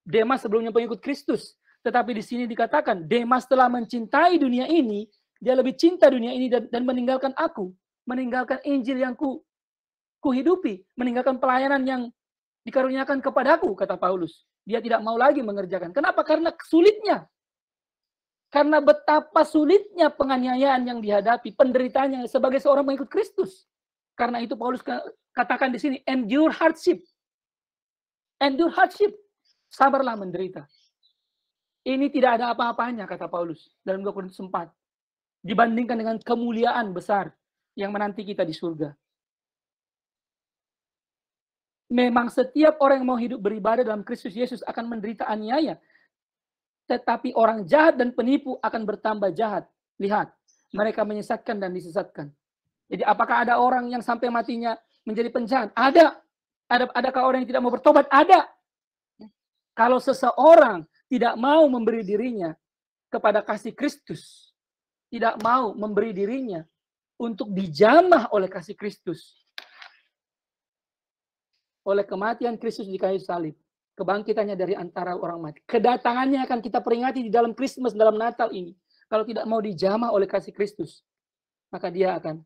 Demas sebelumnya pengikut Kristus. Tetapi di sini dikatakan, Demas telah mencintai dunia ini, dia lebih cinta dunia ini dan meninggalkan aku. Meninggalkan Injil yang kuhidupi. Meninggalkan pelayanan yang dikaruniakan kepadaku, kata Paulus. Dia tidak mau lagi mengerjakan. Kenapa? Karena sulitnya. Karena betapa sulitnya penganiayaan yang dihadapi, penderitaannya sebagai seorang pengikut Kristus. Karena itu Paulus katakan di sini, endure hardship. Endure hardship. Sabarlah menderita. Ini tidak ada apa-apanya, kata Paulus dalam 2 Korintus 4. Dibandingkan dengan kemuliaan besar yang menanti kita di surga. Memang setiap orang yang mau hidup beribadah dalam Kristus Yesus akan menderita aniaya. Tetapi orang jahat dan penipu akan bertambah jahat. Lihat, mereka menyesatkan dan disesatkan. Jadi apakah ada orang yang sampai matinya menjadi penjahat? Ada. Adakah orang yang tidak mau bertobat? Ada. Kalau seseorang tidak mau memberi dirinya kepada kasih Kristus, tidak mau memberi dirinya untuk dijamah oleh kasih Kristus, oleh kematian Kristus di kayu salib, kebangkitannya dari antara orang mati, kedatangannya akan kita peringati di dalam Christmas, dalam Natal ini. Kalau tidak mau dijamah oleh kasih Kristus, maka dia akan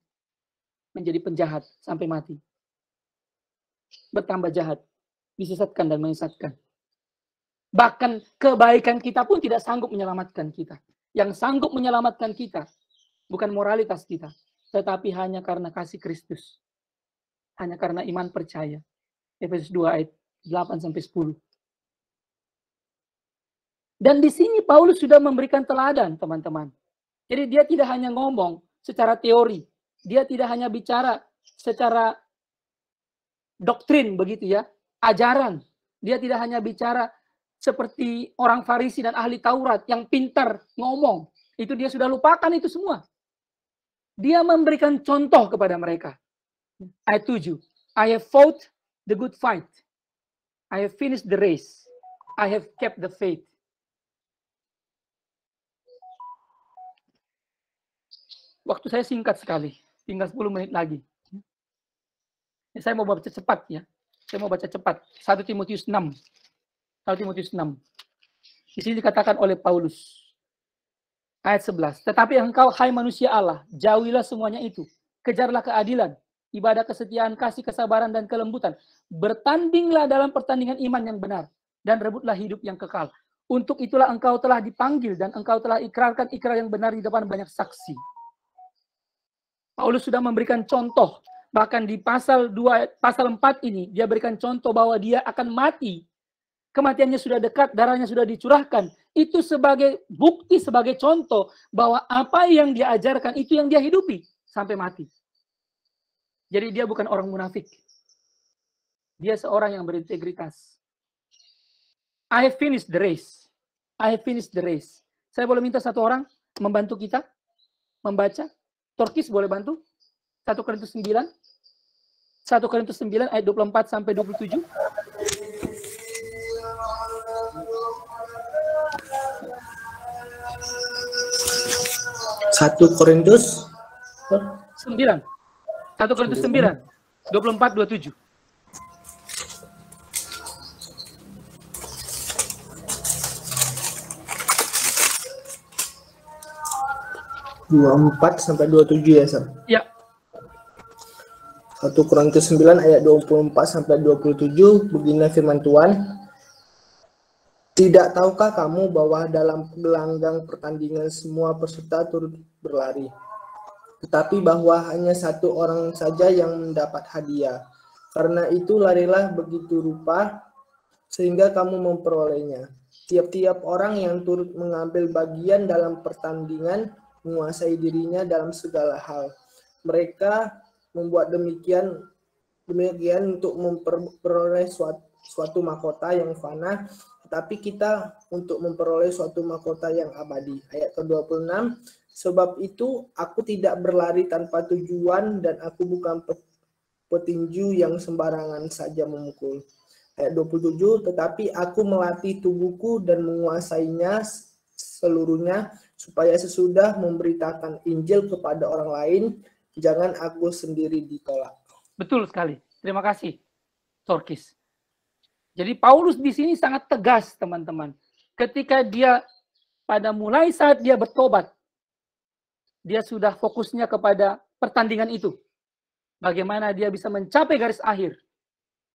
menjadi penjahat sampai mati. Bertambah jahat, disesatkan dan menyesatkan. Bahkan kebaikan kita pun tidak sanggup menyelamatkan kita. Yang sanggup menyelamatkan kita bukan moralitas kita, tetapi hanya karena kasih Kristus. Hanya karena iman percaya. Efesus 2 ayat 8-10. Dan di sini Paulus sudah memberikan teladan, teman-teman. Jadi dia tidak hanya ngomong secara teori. Dia tidak hanya bicara secara doktrin begitu ya, ajaran. Dia tidak hanya bicara seperti orang Farisi dan ahli Taurat yang pintar ngomong. Itu dia sudah lupakan itu semua. Dia memberikan contoh kepada mereka. Ayat 7. I have fought the good fight. I have finished the race. I have kept the faith. Waktu saya singkat sekali. Tinggal 10 menit lagi. Saya mau baca cepat ya. Saya mau baca cepat. 1 Timotius 6. 1 Timotius 6. Di sini dikatakan oleh Paulus. Ayat 11. Tetapi engkau, hai manusia Allah, jauhilah semuanya itu. Kejarlah keadilan, ibadah kesetiaan, kasih, kesabaran, dan kelembutan. Bertandinglah dalam pertandingan iman yang benar. Dan rebutlah hidup yang kekal. Untuk itulah engkau telah dipanggil dan engkau telah ikrarkan ikrar yang benar di depan banyak saksi. Paulus sudah memberikan contoh. Bahkan di pasal 4 ini, dia berikan contoh bahwa dia akan mati. Kematiannya sudah dekat, darahnya sudah dicurahkan. Itu sebagai bukti, sebagai contoh bahwa apa yang dia ajarkan itu yang dia hidupi sampai mati. Jadi dia bukan orang munafik. Dia seorang yang berintegritas. I have finished the race. I have finished the race. Saya boleh minta satu orang membantu kita membaca. Torkis boleh bantu? 1 Korintus 9. 1 Korintus 9 ayat 24 sampai 27. 1 Korintus 9. 1 Korintus 9. 24-27. sampai 27 ya, Sam? Ya. 1 Korintus 9 ayat 24 sampai 27, beginilah firman Tuhan. Tidak tahukah kamu bahwa dalam gelanggang pertandingan semua peserta turut berlari, tetapi bahwa hanya satu orang saja yang mendapat hadiah. Karena itu larilah begitu rupa sehingga kamu memperolehnya. Tiap-tiap orang yang turut mengambil bagian dalam pertandingan menguasai dirinya dalam segala hal. Mereka membuat demikian untuk memperoleh suatu mahkota yang fana, tetapi kita untuk memperoleh suatu mahkota yang abadi. Ayat ke-26, sebab itu aku tidak berlari tanpa tujuan dan aku bukan petinju yang sembarangan saja memukul. Ayat 27, tetapi aku melatih tubuhku dan menguasainya seluruhnya supaya sesudah memberitakan Injil kepada orang lain, jangan aku sendiri ditolak. Betul sekali. Terima kasih, Torkis. Jadi Paulus di sini sangat tegas, teman-teman. Ketika dia pada mulai saat dia bertobat, dia sudah fokusnya kepada pertandingan itu. Bagaimana dia bisa mencapai garis akhir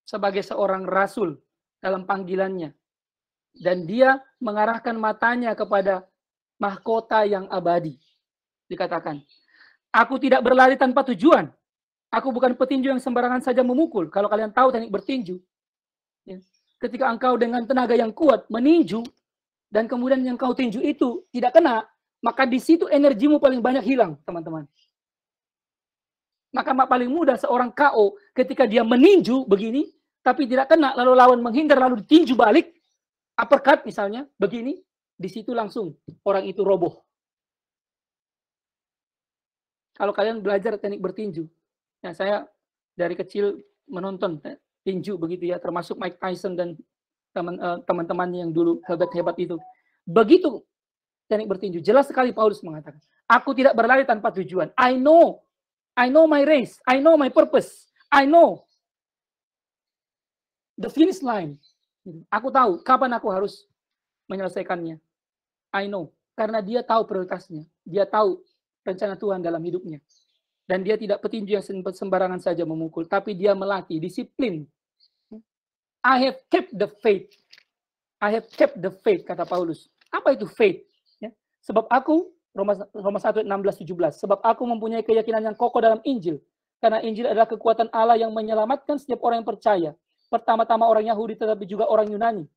sebagai seorang rasul dalam panggilannya. Dan dia mengarahkan matanya kepada mahkota yang abadi. Dikatakan, aku tidak berlari tanpa tujuan. Aku bukan petinju yang sembarangan saja memukul. Kalau kalian tahu teknik bertinju, ya, ketika engkau dengan tenaga yang kuat meninju, dan kemudian yang kau tinju itu tidak kena, maka di situ energimu paling banyak hilang, teman-teman. Maka paling mudah seorang KO ketika dia meninju begini, tapi tidak kena, lalu lawan menghindar, lalu ditinju balik, uppercut misalnya, begini, di situ langsung orang itu roboh. Kalau kalian belajar teknik bertinju, ya saya dari kecil menonton tinju begitu ya, termasuk Mike Tyson dan teman-teman yang dulu hebat-hebat itu. Begitu teknik bertinju, jelas sekali Paulus mengatakan, aku tidak berlari tanpa tujuan. I know my race, I know my purpose, I know the finish line. Aku tahu kapan aku harus menyelesaikannya. I know, karena dia tahu prioritasnya, dia tahu rencana Tuhan dalam hidupnya. Dan dia tidak petinju yang sembarangan saja memukul, tapi dia melatih, disiplin. I have kept the faith. I have kept the faith, kata Paulus. Apa itu faith? Ya. Sebab aku, Roma 1 ayat 16-17, sebab aku mempunyai keyakinan yang kokoh dalam Injil. Karena Injil adalah kekuatan Allah yang menyelamatkan setiap orang yang percaya. Pertama-tama orang Yahudi, tetapi juga orang Yunani.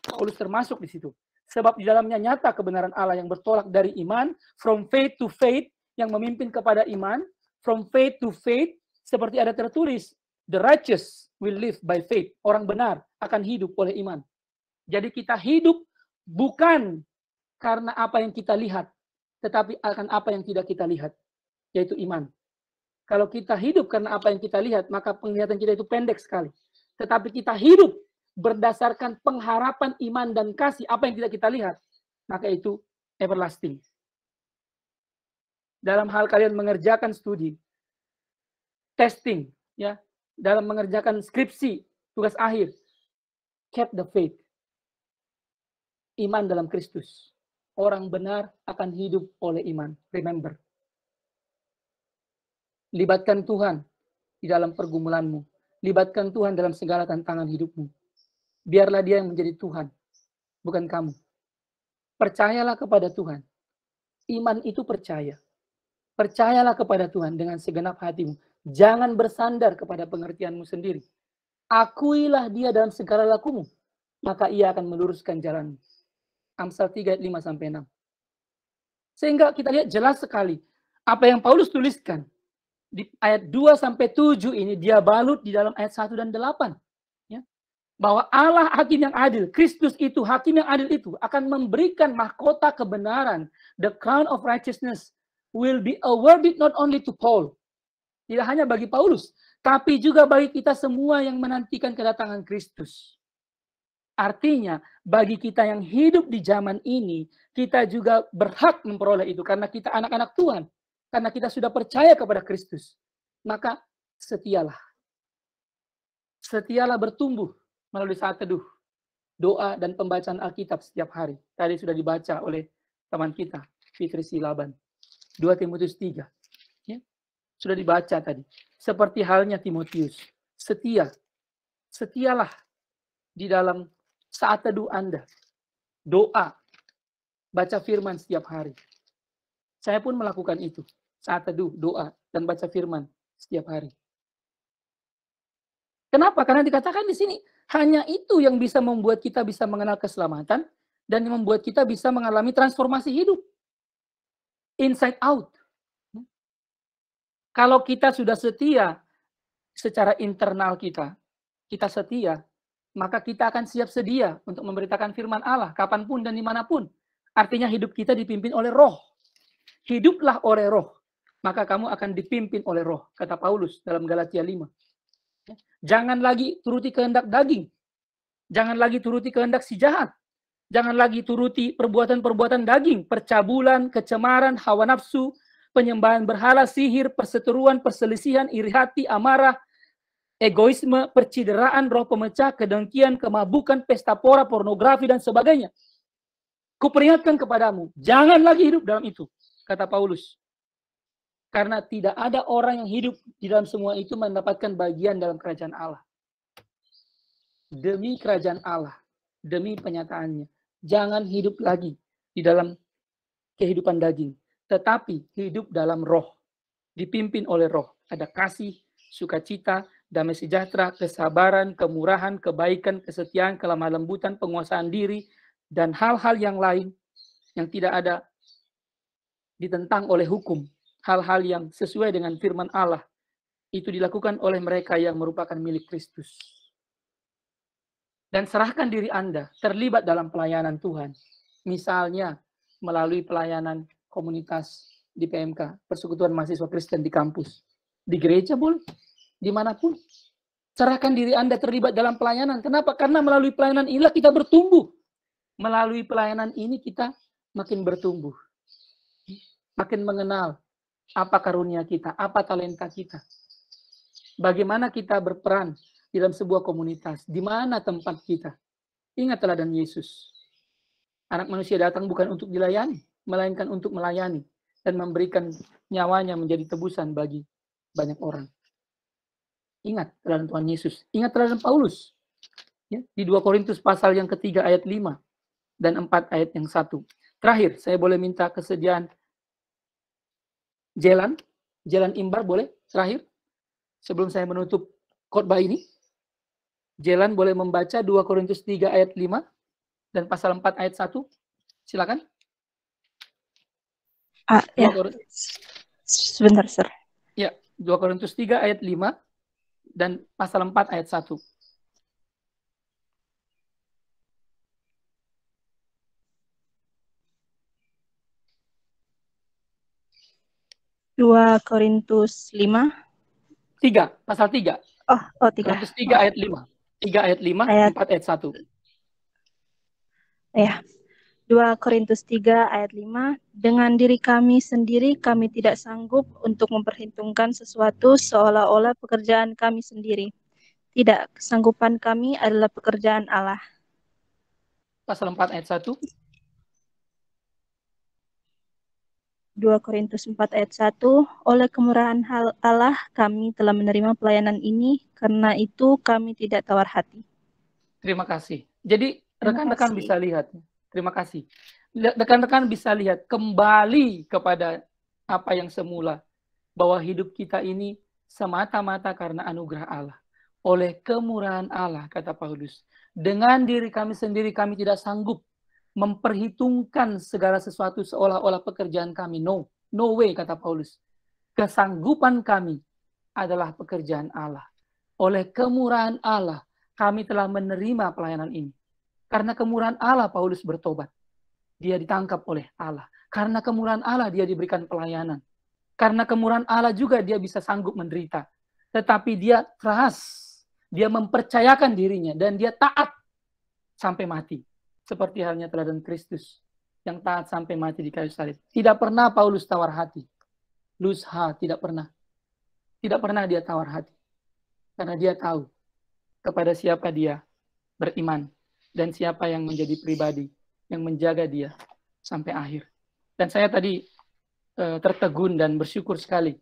Paulus termasuk di situ. Sebab di dalamnya nyata kebenaran Allah yang bertolak dari iman, from faith to faith, yang memimpin kepada iman, from faith to faith, seperti ada tertulis, the righteous will live by faith. Orang benar akan hidup oleh iman. Jadi kita hidup bukan karena apa yang kita lihat, tetapi akan apa yang tidak kita lihat, yaitu iman. Kalau kita hidup karena apa yang kita lihat, maka penglihatan kita itu pendek sekali. Tetapi kita hidup berdasarkan pengharapan iman dan kasih, apa yang tidak kita lihat, maka itu everlasting. Dalam hal kalian mengerjakan studi, testing, ya, dalam mengerjakan skripsi, tugas akhir, keep the faith. Iman dalam Kristus. Orang benar akan hidup oleh iman. Remember. Libatkan Tuhan di dalam pergumulanmu. Libatkan Tuhan dalam segala tantangan hidupmu. Biarlah dia yang menjadi Tuhan, bukan kamu. Percayalah kepada Tuhan. Iman itu percaya. Percayalah kepada Tuhan dengan segenap hatimu. Jangan bersandar kepada pengertianmu sendiri. Akuilah dia dalam segala lakumu, maka ia akan meluruskan jalanmu. Amsal 3 ayat 5-6. Sehingga kita lihat jelas sekali apa yang Paulus tuliskan di ayat 2-7 ini dia balut di dalam ayat 1 dan 8. Ya. Bahwa Allah hakim yang adil, Kristus itu hakim yang adil itu akan memberikan mahkota kebenaran, the crown of righteousness will be awarded not only to Paul. Tidak hanya bagi Paulus, tapi juga bagi kita semua yang menantikan kedatangan Kristus. Artinya, bagi kita yang hidup di zaman ini, kita juga berhak memperoleh itu karena kita anak-anak Tuhan. Karena kita sudah percaya kepada Kristus. Maka setialah. Setialah bertumbuh melalui saat teduh, doa dan pembacaan Alkitab setiap hari. Tadi sudah dibaca oleh teman kita, Fitri Silaban. 2 Timotius 3. Ya, sudah dibaca tadi. Seperti halnya Timotius. Setia. Setialah di dalam saat teduh Anda. Doa. Baca firman setiap hari. Saya pun melakukan itu. Saat teduh, doa, dan baca firman setiap hari. Kenapa? Karena dikatakan di sini, hanya itu yang bisa membuat kita bisa mengenal keselamatan, dan membuat kita bisa mengalami transformasi hidup. Inside out. Kalau kita sudah setia secara internal kita setia, maka kita akan siap sedia untuk memberitakan firman Allah kapanpun dan dimanapun. Artinya hidup kita dipimpin oleh roh. Hiduplah oleh roh, maka kamu akan dipimpin oleh roh, kata Paulus dalam Galatia 5. Jangan lagi turuti kehendak daging. Jangan lagi turuti kehendak si jahat. Jangan lagi turuti perbuatan-perbuatan daging, percabulan, kecemaran, hawa nafsu, penyembahan berhala, sihir, perseteruan, perselisihan, iri hati, amarah, egoisme, percideraan, roh pemecah, kedengkian, kemabukan, pesta pora, pornografi, dan sebagainya. Kuperingatkan kepadamu, jangan lagi hidup dalam itu, kata Paulus. Karena tidak ada orang yang hidup di dalam semua itu mendapatkan bagian dalam kerajaan Allah. Demi kerajaan Allah, demi penyataannya, jangan hidup lagi di dalam kehidupan daging, tetapi hidup dalam roh, dipimpin oleh roh. Ada kasih, sukacita, damai sejahtera, kesabaran, kemurahan, kebaikan, kesetiaan, kelemah lembutan, penguasaan diri, dan hal-hal yang lain yang tidak ada ditentang oleh hukum. Hal-hal yang sesuai dengan firman Allah, itu dilakukan oleh mereka yang merupakan milik Kristus. Dan serahkan diri Anda terlibat dalam pelayanan Tuhan. Misalnya melalui pelayanan komunitas di PMK, Persekutuan Mahasiswa Kristen di kampus. Di gereja boleh, dimanapun. Serahkan diri Anda terlibat dalam pelayanan. Kenapa? Karena melalui pelayanan inilah kita bertumbuh. Melalui pelayanan ini kita makin bertumbuh. Makin mengenal apa karunia kita, apa talenta kita. Bagaimana kita berperan di dalam sebuah komunitas, di mana tempat kita. Ingat teladan Yesus. Anak manusia datang bukan untuk dilayani, melainkan untuk melayani dan memberikan nyawanya menjadi tebusan bagi banyak orang. Ingat teladan Tuhan Yesus. Ingat teladan Paulus. Ya, di 2 Korintus pasal yang ketiga ayat 5 dan 4 ayat yang 1. Terakhir, saya boleh minta kesediaan Jelan Imbar boleh? Terakhir, sebelum saya menutup khotbah ini, Jelan boleh membaca 2 Korintus 3 ayat 5 dan pasal 4 ayat 1. Silakan. Ya. Sebentar, Sir. Ya, 2 Korintus 3 ayat 5 dan pasal 4 ayat 1. Dua Korintus 5. 3, pasal 3. Oh 3. Korintus 3 ayat 5. 3 ayat 5, 4 ayat 1. Ya. 2 Korintus 3 ayat 5. Dengan diri kami sendiri kami tidak sanggup untuk memperhitungkan sesuatu seolah-olah pekerjaan kami sendiri. Tidak, kesanggupan kami adalah pekerjaan Allah. Pasal 4 ayat 1. 2 Korintus 4 ayat 1, oleh kemurahan Allah kami telah menerima pelayanan ini, karena itu kami tidak tawar hati. Terima kasih. Jadi rekan-rekan bisa lihat. Terima kasih. Rekan-rekan bisa lihat kembali kepada apa yang semula, bahwa hidup kita ini semata-mata karena anugerah Allah. Oleh kemurahan Allah, kata Paulus. Dengan diri kami sendiri kami tidak sanggup memperhitungkan segala sesuatu seolah-olah pekerjaan kami. No way, kata Paulus. Kesanggupan kami adalah pekerjaan Allah. Oleh kemurahan Allah, kami telah menerima pelayanan ini. Karena kemurahan Allah, Paulus bertobat. Dia ditangkap oleh Allah. Karena kemurahan Allah, dia diberikan pelayanan. Karena kemurahan Allah juga dia bisa sanggup menderita. Tetapi dia trust. Dia mempercayakan dirinya. Dan dia taat sampai mati. Seperti halnya teladan Kristus yang taat sampai mati di kayu salib. Tidak pernah Paulus tawar hati. Lose heart, tidak pernah. Tidak pernah dia tawar hati. Karena dia tahu kepada siapa dia beriman. Dan siapa yang menjadi pribadi yang menjaga dia sampai akhir. Dan saya tadi tertegun dan bersyukur sekali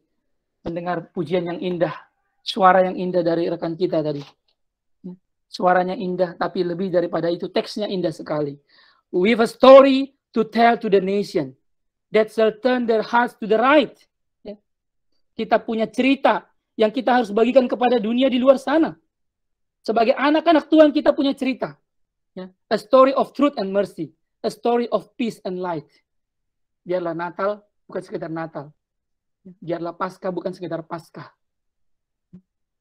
mendengar pujian yang indah. Suara yang indah dari rekan kita tadi. Suaranya indah, tapi lebih daripada itu, teksnya indah sekali. We have a story to tell to the nation that shall turn their hearts to the right. Ya. Kita punya cerita yang kita harus bagikan kepada dunia di luar sana. Sebagai anak-anak Tuhan kita punya cerita. Ya. A story of truth and mercy. A story of peace and light. Biarlah Natal bukan sekedar Natal. Biarlah Paskah bukan sekedar Paskah.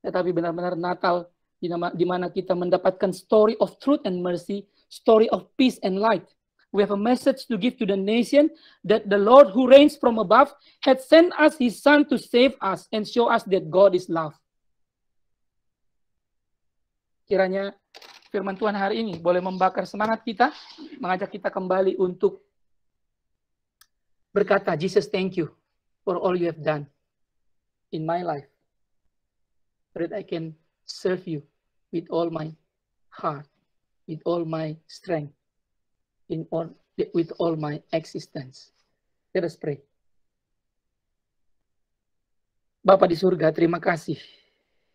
Tetapi benar-benar Natal di mana kita mendapatkan story of truth and mercy, story of peace and light. We have a message to give to the nation that the Lord who reigns from above had sent us his Son to save us and show us that God is love. Kiranya firman Tuhan hari ini boleh membakar semangat kita, mengajak kita kembali untuk berkata, Jesus, thank you for all you have done in my life, so that I can serve you with all my heart, with all my strength, with all my existence. Let us pray. Bapa di surga, terima kasih.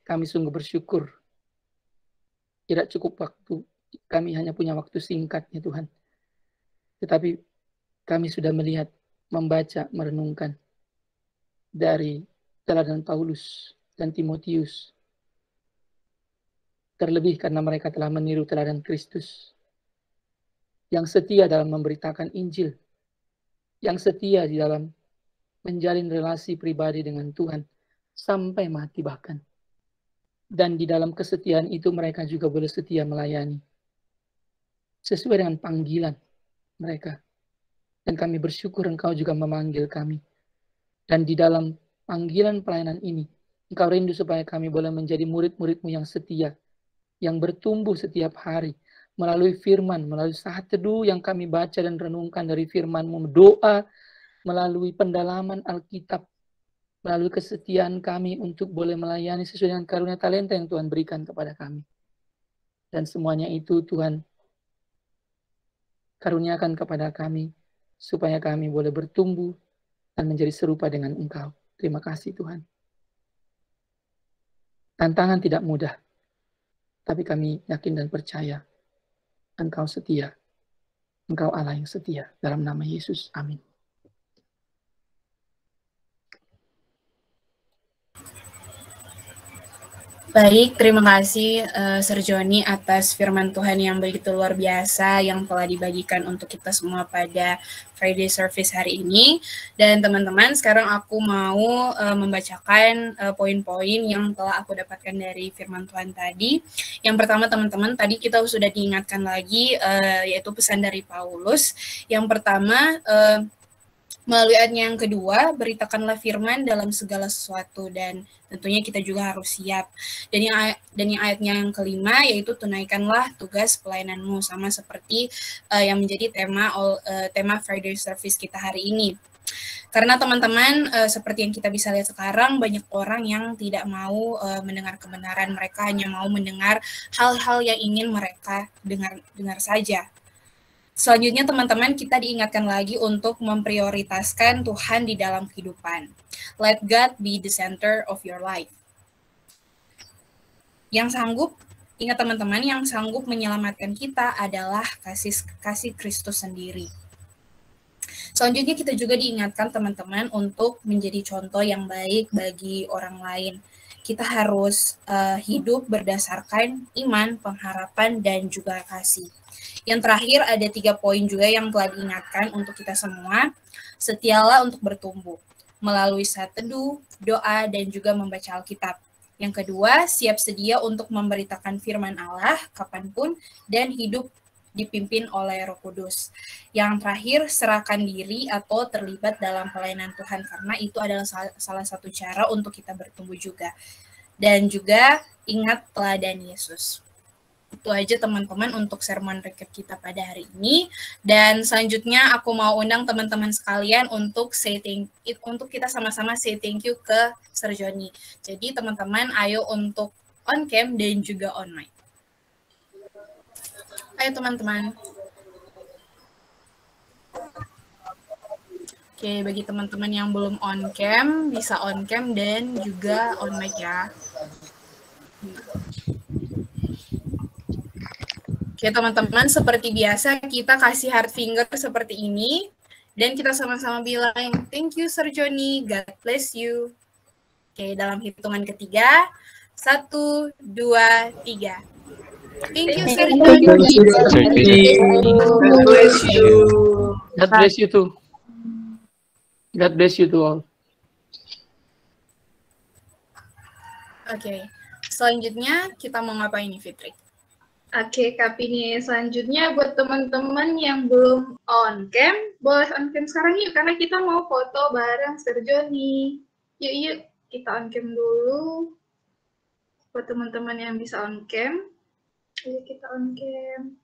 Kami sungguh bersyukur. Tidak cukup waktu, kami hanya punya waktu singkat ya Tuhan. Tetapi kami sudah melihat, membaca, merenungkan dari teladan Paulus dan Timotius. Terlebih karena mereka telah meniru teladan Kristus yang setia dalam memberitakan Injil, yang setia di dalam menjalin relasi pribadi dengan Tuhan sampai mati bahkan. Dan di dalam kesetiaan itu mereka juga boleh setia melayani sesuai dengan panggilan mereka. Dan kami bersyukur Engkau juga memanggil kami. Dan di dalam panggilan pelayanan ini, Engkau rindu supaya kami boleh menjadi murid-murid-Mu yang setia, yang bertumbuh setiap hari, melalui firman, melalui saat teduh yang kami baca dan renungkan dari firman-Mu, doa, melalui pendalaman Alkitab, melalui kesetiaan kami untuk boleh melayani sesuai dengan karunia talenta yang Tuhan berikan kepada kami. Dan semuanya itu Tuhan karuniakan kepada kami, supaya kami boleh bertumbuh dan menjadi serupa dengan Engkau. Terima kasih Tuhan. Tantangan tidak mudah, tapi kami yakin dan percaya Engkau setia. Engkau Allah yang setia. Dalam nama Yesus, amin. Baik, terima kasih Sir Joni atas firman Tuhan yang begitu luar biasa yang telah dibagikan untuk kita semua pada Friday Service hari ini. Dan teman-teman, sekarang aku mau membacakan poin-poin yang telah aku dapatkan dari firman Tuhan tadi. Yang pertama teman-teman, tadi kita sudah diingatkan lagi yaitu pesan dari Paulus. Yang pertama, melalui ayatnya yang kedua, beritakanlah firman dalam segala sesuatu, dan tentunya kita juga harus siap. Dan yang ayatnya yang kelima, yaitu tunaikanlah tugas pelayananmu, sama seperti yang menjadi tema Friday Service kita hari ini. Karena teman-teman, seperti yang kita bisa lihat sekarang, banyak orang yang tidak mau mendengar kebenaran, mereka hanya mau mendengar hal-hal yang ingin mereka dengar saja. Selanjutnya teman-teman, kita diingatkan lagi untuk memprioritaskan Tuhan di dalam kehidupan. Let God be the center of your life. Ingat teman-teman, yang sanggup menyelamatkan kita adalah kasih Kristus sendiri. Selanjutnya kita juga diingatkan teman-teman untuk menjadi contoh yang baik bagi orang lain. Kita harus hidup berdasarkan iman, pengharapan, dan juga kasih. Yang terakhir ada 3 poin juga yang telah diingatkan untuk kita semua. Setialah untuk bertumbuh melalui saat teduh, doa, dan juga membaca Alkitab. Yang kedua, siap sedia untuk memberitakan firman Allah kapanpun dan hidup dipimpin oleh Roh Kudus. Yang terakhir, serahkan diri atau terlibat dalam pelayanan Tuhan, karena itu adalah salah satu cara untuk kita bertumbuh juga. Dan juga ingat teladan Yesus. Itu aja teman-teman untuk sermon recap kita pada hari ini. Dan selanjutnya aku mau undang teman-teman sekalian untuk untuk kita sama-sama say thank you ke Sir Joni. Jadi teman-teman ayo untuk on cam dan juga on mic. Ayo teman-teman. Oke, bagi teman-teman yang belum on cam, bisa on cam dan juga on mic ya. Oke teman-teman, seperti biasa kita kasih heart finger seperti ini. Dan kita sama-sama bilang, thank you Sir Joni, God bless you. Oke, dalam hitungan ketiga, 1, 2, 3. Thank you Sir Joni. God bless you. God bless you too. God bless you too all. Oke. Selanjutnya kita mau ngapain nih, Fitri? Oke, Kak Pini. Selanjutnya buat teman-teman yang belum on cam, boleh on cam sekarang yuk, karena kita mau foto bareng Sir Joni. Yuk, kita on cam dulu. Buat teman-teman yang bisa on cam, yuk kita on cam.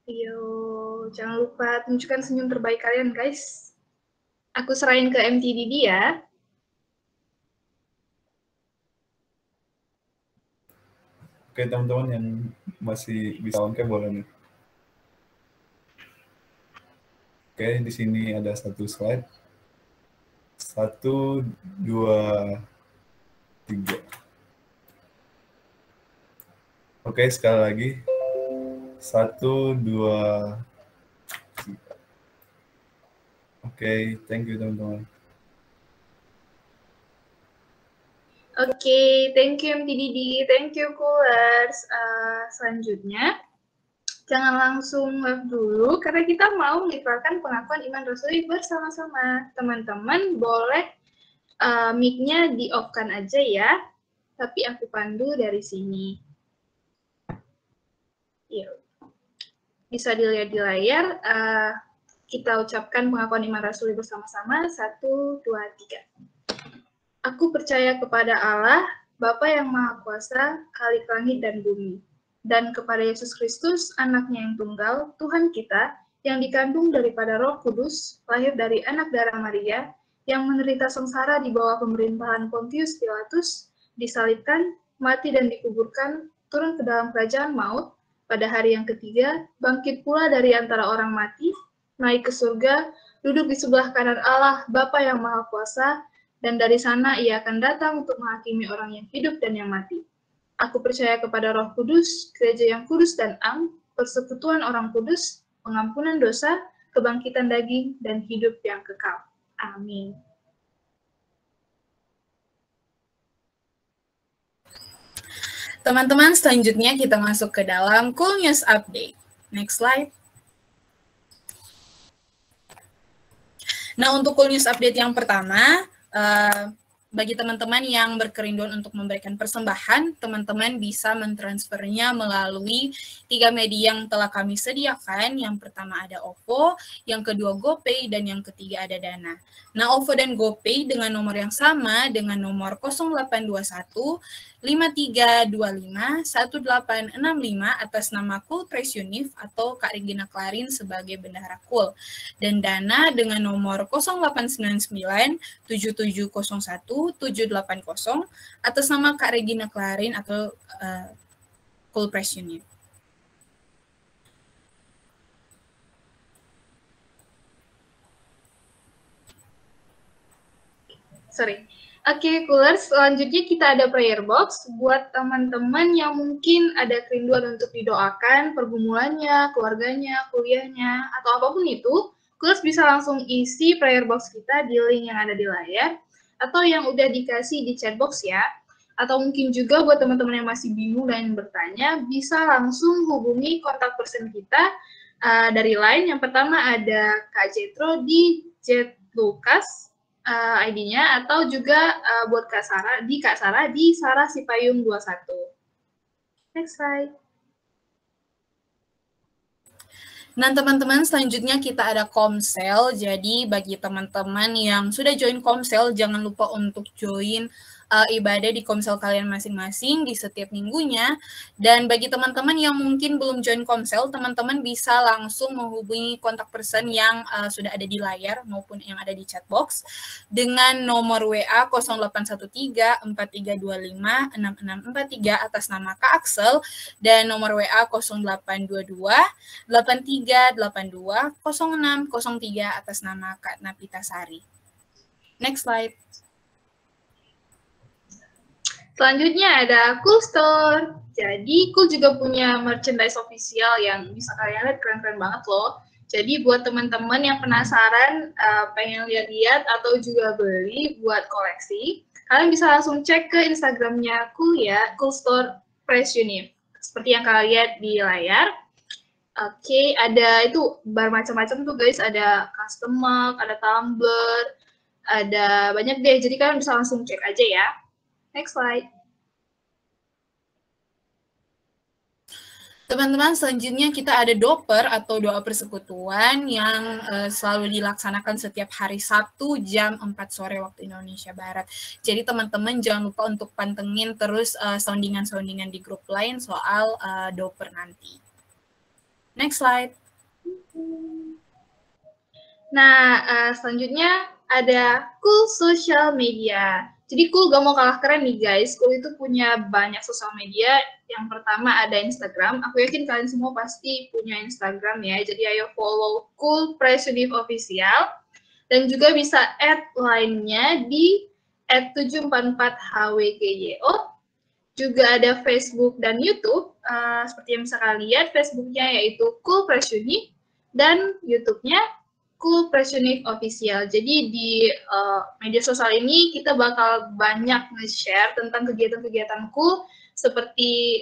Yuk, jangan lupa tunjukkan senyum terbaik kalian, guys. Aku serahin ke MTDD ya. Oke, teman-teman yang masih bisa on cam boleh nih. Oke, di sini ada satu slide. 1, 2, 3. Oke, sekali lagi. 1, 2, 3. Oke, thank you teman-teman. Oke, thank you MTDD, thank you Coolers. Selanjutnya, jangan langsung live dulu, karena kita mau mengikrarkan pengakuan iman rasuli bersama-sama. Teman-teman boleh mic-nya di-off-kan aja ya, tapi aku pandu dari sini. Yuk. Bisa dilihat di layar, kita ucapkan pengakuan iman rasuli bersama-sama, 1, 2, 3. Aku percaya kepada Allah, Bapa yang Maha Kuasa, Khalik langit dan bumi, dan kepada Yesus Kristus, anaknya yang tunggal, Tuhan kita, yang dikandung daripada Roh Kudus, lahir dari anak darah Maria, yang menderita sengsara di bawah pemerintahan Pontius Pilatus, disalibkan, mati dan dikuburkan, turun ke dalam kerajaan maut, pada hari yang ketiga, bangkit pula dari antara orang mati, naik ke surga, duduk di sebelah kanan Allah, Bapa yang Maha Kuasa, dan dari sana ia akan datang untuk menghakimi orang yang hidup dan yang mati. Aku percaya kepada Roh Kudus, gereja yang kudus dan am, persekutuan orang kudus, pengampunan dosa, kebangkitan daging, dan hidup yang kekal. Amin. Teman-teman, selanjutnya kita masuk ke dalam Cool News Update. Next slide. Nah, untuk Cool News Update yang pertama, bagi teman-teman yang berkerinduan untuk memberikan persembahan, teman-teman bisa mentransfernya melalui 3 media yang telah kami sediakan. Yang pertama ada OVO, yang kedua GoPay, dan yang ketiga ada Dana. Nah, OVO dan GoPay dengan nomor yang sama, dengan nomor 0821 5325 1865 atas nama Cool Praise Unif atau Kak Regina Klarin sebagai bendahara Cool. Dan Dana dengan nomor 0899 7701 780 atas nama Kak Regina Klarin atau Cool Praise Unif. Oke, Coolers, selanjutnya kita ada prayer box buat teman-teman yang mungkin ada kerinduan untuk didoakan pergumulannya, keluarganya, kuliahnya, atau apapun itu. Coolers bisa langsung isi prayer box kita di link yang ada di layar, atau yang udah dikasih di chat box ya. Atau mungkin juga buat teman-teman yang masih bingung dan bertanya, bisa langsung hubungi kontak person kita dari line. Yang pertama ada Kak Jetro di Jet Lukas, ID-nya, atau juga buat Kak Sarah di Sarah Sipayung 21. Next slide. Nah, teman-teman, selanjutnya kita ada Komsel. Jadi, bagi teman-teman yang sudah join Komsel, jangan lupa untuk join ibadah di Komsel kalian masing-masing di setiap minggunya. Dan bagi teman-teman yang mungkin belum join Komsel, teman-teman bisa langsung menghubungi kontak person yang sudah ada di layar maupun yang ada di chat box dengan nomor WA 0813 4325 6643 atas nama Kak Axel dan nomor WA 0822 8382 0603 atas nama Kak Napita Sari. Next slide. Selanjutnya ada Cool Store. Jadi Cool juga punya merchandise official yang bisa kalian lihat, keren-keren banget loh. Jadi buat teman-teman yang penasaran, pengen lihat-lihat atau juga beli buat koleksi, kalian bisa langsung cek ke Instagramnya Cool ya, Cool Store Praise Unif. Seperti yang kalian lihat di layar. Oke, ada itu bermacam-macam tuh guys, ada custom mug, ada tumbler, ada banyak deh. Jadi kalian bisa langsung cek aja ya. Next slide. Teman-teman, selanjutnya kita ada doper atau doa persekutuan yang selalu dilaksanakan setiap hari Sabtu jam 4 sore waktu Indonesia Barat. Jadi teman-teman jangan lupa untuk pantengin terus soundingan-soundingan di grup lain soal doper nanti. Next slide. Nah, selanjutnya ada Cool Social Media. Jadi Cool gak mau kalah keren nih guys. Cool itu punya banyak sosial media. Yang pertama ada Instagram. Aku yakin kalian semua pasti punya Instagram ya. Jadi ayo follow Cool Praise Univ Official. Dan juga bisa add line-nya di @744hwgyo. Juga ada Facebook dan YouTube. Seperti yang bisa kalian lihat, Facebooknya yaitu Cool Praise Univ. Dan YouTube-nya Cool Praise Univ Official. Jadi di media sosial ini kita bakal banyak nge-share tentang kegiatan-kegiatan Cool seperti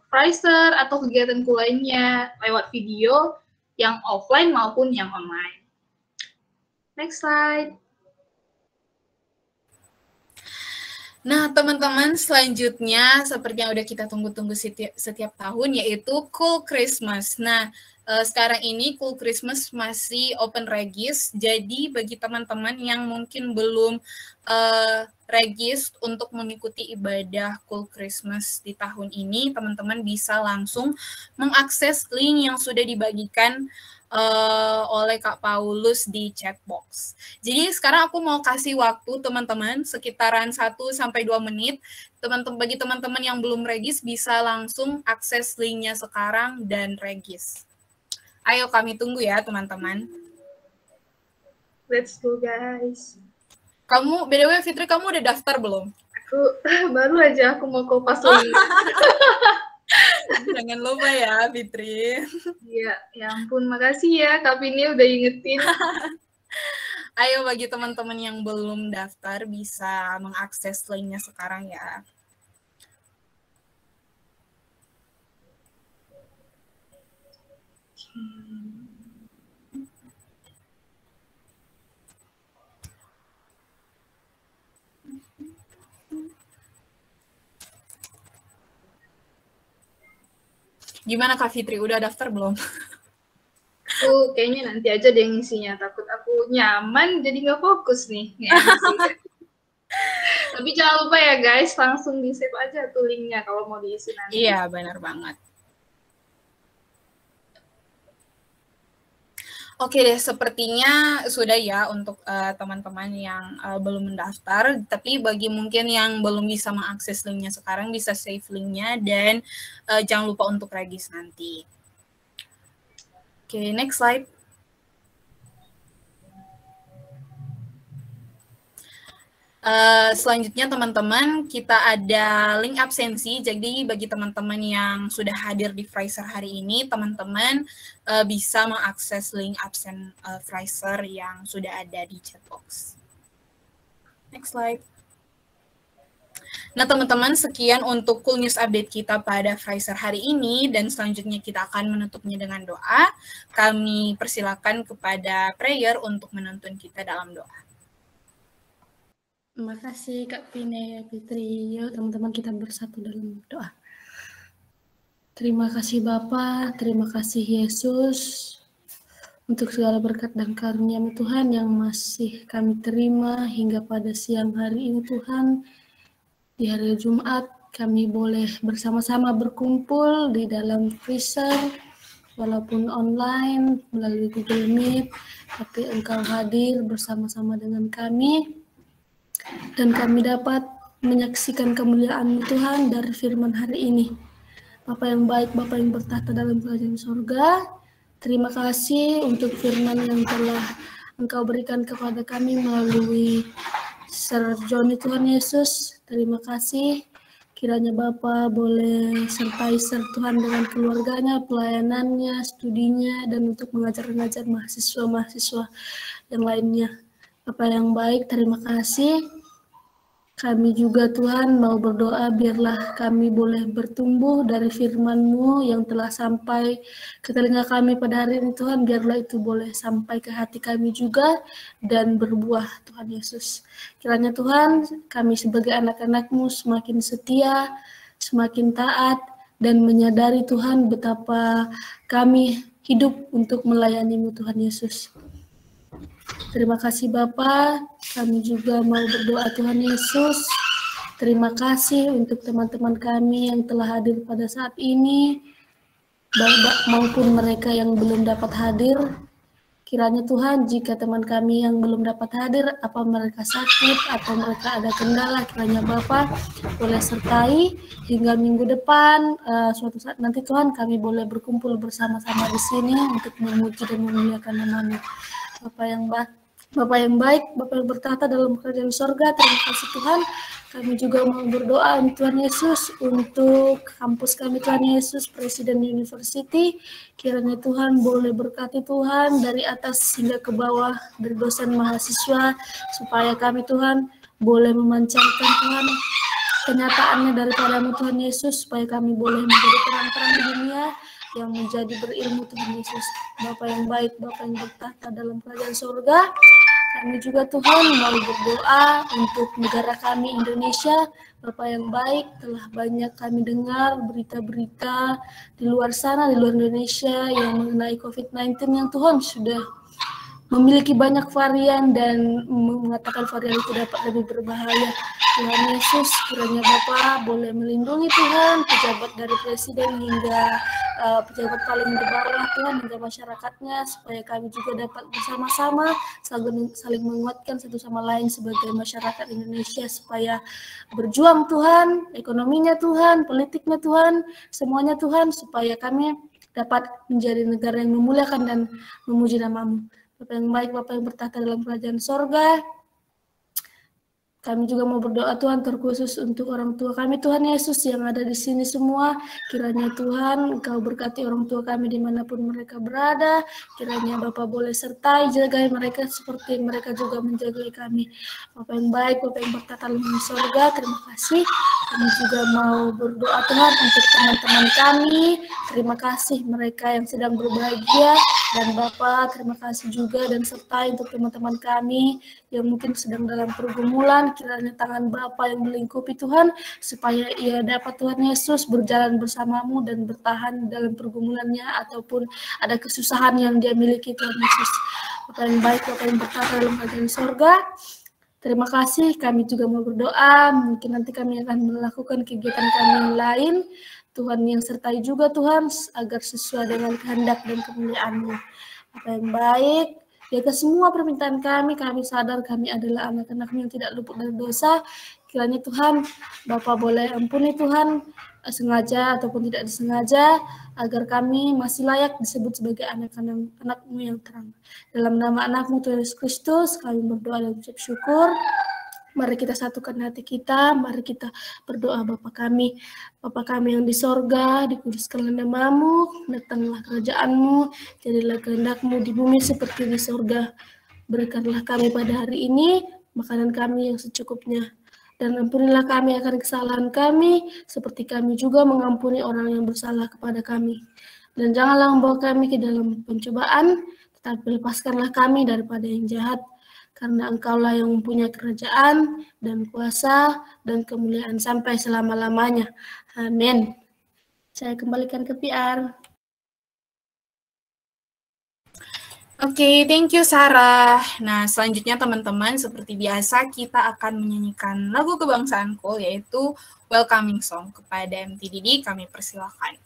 Friser atau kegiatan Cool lainnya lewat video yang offline maupun yang online. Next slide. Nah, teman-teman, selanjutnya seperti yang udah kita tunggu-tunggu setiap tahun yaitu Cool Christmas. Nah, sekarang ini Cool Christmas masih open regis, jadi bagi teman-teman yang mungkin belum regis untuk mengikuti ibadah Cool Christmas di tahun ini, teman-teman bisa langsung mengakses link yang sudah dibagikan oleh Kak Paulus di chat box. Jadi sekarang aku mau kasih waktu teman-teman sekitaran 1-2 menit. Bagi teman-teman yang belum regis bisa langsung akses linknya sekarang dan regis. Ayo kami tunggu ya teman-teman. Let's go guys. Kamu, BTW Fitri, kamu udah daftar belum? Aku baru aja aku mau kopas lagi. Jangan lupa ya Fitri. Iya, ya ampun, makasih ya Kak Vini udah ingetin. Ayo bagi teman-teman yang belum daftar bisa mengakses linknya sekarang ya. Gimana Kak Fitri, udah daftar belum? Aku kayaknya nanti aja deh ngisinya, takut aku nyaman jadi nggak fokus nih. Tapi jangan lupa ya guys, langsung di save aja tuh linknya kalau mau diisi nanti. Iya, benar banget. Oke deh, sepertinya sudah ya untuk teman-teman yang belum mendaftar. Tapi bagi mungkin yang belum bisa mengakses linknya sekarang, bisa save linknya dan jangan lupa untuk regis nanti. Oke, next slide. Selanjutnya teman-teman, kita ada link absensi. Jadi bagi teman-teman yang sudah hadir di Friser hari ini, teman-teman bisa mengakses link absen Friser yang sudah ada di chat box. Next slide. Nah teman-teman, sekian untuk Cool News Update kita pada Friser hari ini, dan selanjutnya kita akan menutupnya dengan doa. Kami persilakan kepada prayer untuk menuntun kita dalam doa. Terima kasih Kak Pine, Fitri. Yuk teman-teman kita bersatu dalam doa. Terima kasih Bapa, terima kasih Yesus untuk segala berkat dan karunia Tuhan yang masih kami terima hingga pada siang hari ini Tuhan. Di hari Jumat kami boleh bersama-sama berkumpul di dalam Friser walaupun online melalui Google Meet, tapi Engkau hadir bersama-sama dengan kami. Dan kami dapat menyaksikan kemuliaan Tuhan dari firman hari ini. Bapa yang baik, Bapa yang bertahta dalam kerajaan surga, terima kasih untuk firman yang telah Engkau berikan kepada kami melalui Sir Johnny Tuhan Yesus. Terima kasih. Kiranya Bapa boleh sertai Sir Tuhan dengan keluarganya, pelayanannya, studinya, dan untuk mengajar-ngajar mahasiswa-mahasiswa yang lainnya. Bapa yang baik, terima kasih. Kami juga Tuhan mau berdoa biarlah kami boleh bertumbuh dari firman-Mu yang telah sampai ke telinga kami pada hari ini Tuhan, biarlah itu boleh sampai ke hati kami juga dan berbuah Tuhan Yesus. Kiranya Tuhan kami sebagai anak-anak-Mu semakin setia, semakin taat dan menyadari Tuhan betapa kami hidup untuk melayani-Mu Tuhan Yesus. Terima kasih Bapa, kami juga mau berdoa Tuhan Yesus. Terima kasih untuk teman-teman kami yang telah hadir pada saat ini, maupun mereka yang belum dapat hadir. Kiranya Tuhan, jika teman kami yang belum dapat hadir, apa mereka sakit atau mereka ada kendala, kiranya Bapa boleh sertai hingga minggu depan, suatu saat nanti Tuhan kami boleh berkumpul bersama-sama di sini untuk memuji dan memuliakan nama-Mu. Bapak yang baik, Bapak yang bertahta dalam kerajaan sorga, terima kasih Tuhan. Kami juga mau berdoa Tuhan Yesus untuk kampus kami Tuhan Yesus, Presiden University. Kiranya Tuhan boleh berkati Tuhan dari atas hingga ke bawah, dari dosen mahasiswa, supaya kami Tuhan boleh memancarkan Tuhan kenyataannya daripada-Mu Tuhan Yesus, supaya kami boleh menjadi terang-terang di dunia yang menjadi berilmu Tuhan Yesus. Bapak yang baik, Bapak yang bertahta dalam kerajaan surga, kami juga Tuhan mau berdoa untuk negara kami Indonesia. Bapak yang baik, telah banyak kami dengar berita-berita di luar sana, di luar Indonesia yang mengenai COVID-19 yang Tuhan sudah memiliki banyak varian dan mengatakan varian itu dapat lebih berbahaya. Tuhan Yesus, kiranya Bapa boleh melindungi Tuhan, pejabat dari Presiden hingga pejabat paling di bawah Tuhan, hingga masyarakatnya, supaya kami juga dapat bersama-sama saling menguatkan satu sama lain sebagai masyarakat Indonesia, supaya berjuang Tuhan, ekonominya Tuhan, politiknya Tuhan, semuanya Tuhan, supaya kami dapat menjadi negara yang memuliakan dan memuji nama-Mu. Bapak yang baik, Bapak yang bertahta dalam kerajaan sorga, kami juga mau berdoa Tuhan terkhusus untuk orang tua kami Tuhan Yesus yang ada di sini semua. Kiranya Tuhan Engkau berkati orang tua kami dimanapun mereka berada. Kiranya Bapak boleh sertai, jagai mereka seperti mereka juga menjagai kami. Bapak yang baik, Bapak yang bertata dalam surga, terima kasih. Kami juga mau berdoa Tuhan untuk teman-teman kami. Terima kasih mereka yang sedang berbahagia. Dan Bapak terima kasih juga dan sertai untuk teman-teman kami yang mungkin sedang dalam pergumulan. Kiranya tangan Bapa yang melingkupi Tuhan, supaya ia dapat Tuhan Yesus berjalan bersama-Mu dan bertahan dalam pergumulannya ataupun ada kesusahan yang dia miliki Tuhan Yesus. Bapak yang baik, Bapak yang bertata dalam kerajaan sorga, terima kasih. Kami juga mau berdoa, mungkin nanti kami akan melakukan kegiatan kami yang lain. Tuhan yang sertai juga Tuhan, agar sesuai dengan kehendak dan kemuliaan-Mu. Bapak yang baik, jaga semua permintaan kami sadar kami adalah anak-anak-Mu yang tidak luput dari dosa. Kiranya Tuhan, Bapak boleh ampuni Tuhan, sengaja ataupun tidak disengaja, agar kami masih layak disebut sebagai anak-anak-Mu yang terang. Dalam nama anak-Mu Tuhan Yesus Kristus, kami berdoa dan ucap syukur. Mari kita satukan hati kita, mari kita berdoa Bapa kami yang di sorga, dikuduskanlah nama-Mu, datanglah kerajaan-Mu, jadilah kehendak-Mu di bumi seperti di sorga. Berikanlah kami pada hari ini makanan kami yang secukupnya, dan ampunilah kami akan kesalahan kami, seperti kami juga mengampuni orang yang bersalah kepada kami. Dan janganlah membawa kami ke dalam pencobaan, tetapi lepaskanlah kami daripada yang jahat, karena Engkaulah yang mempunyai kerajaan dan kuasa dan kemuliaan sampai selama-lamanya. Amin. Saya kembalikan ke PR. Oke, thank you Sarah. Nah, selanjutnya teman-teman, seperti biasa kita akan menyanyikan lagu kebangsaanku, yaitu Welcoming Song. Kepada MTDD kami persilakan.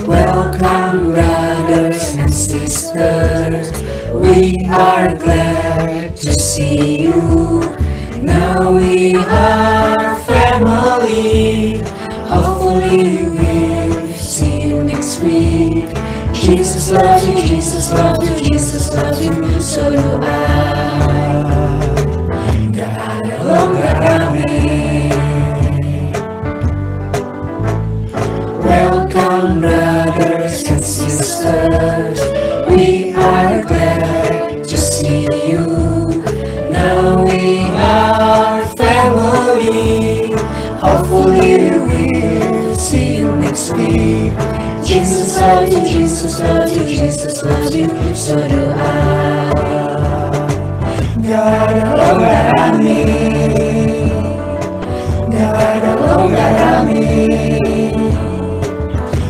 Welcome, brothers and sisters. We are glad glad to see you. Now we are family. Hopefully we'll see you next week. Jesus loves you, Jesus loves you, Jesus loves you, so do I. Gak ada longgar kami. Welcome brothers and sisters. We are glad to see you. Now we are family. Hopefully we'll see you next week. Jesus loves you, Jesus loves you, Jesus loves you, so do I. Gak ada longgar kami. Gak ada longgar kami.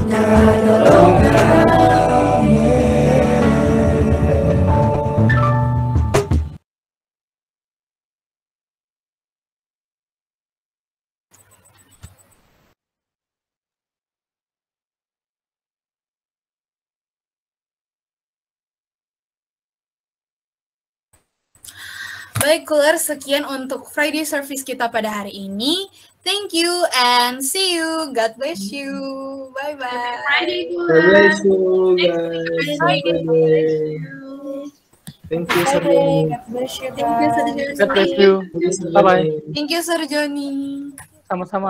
Gak ada longgar kami. Baik, Cooler, sekian untuk Friday service kita pada hari ini. Thank you and see you. God bless you. Bye-bye. Friday, God bless you guys. Friday. Thank you, Sir Friday. Joni. God bless you Thank you, Sir guys. Joni. God bless you. Thank you, Sir Bye-bye. Joni. Thank you, Sir Joni. Sama-sama.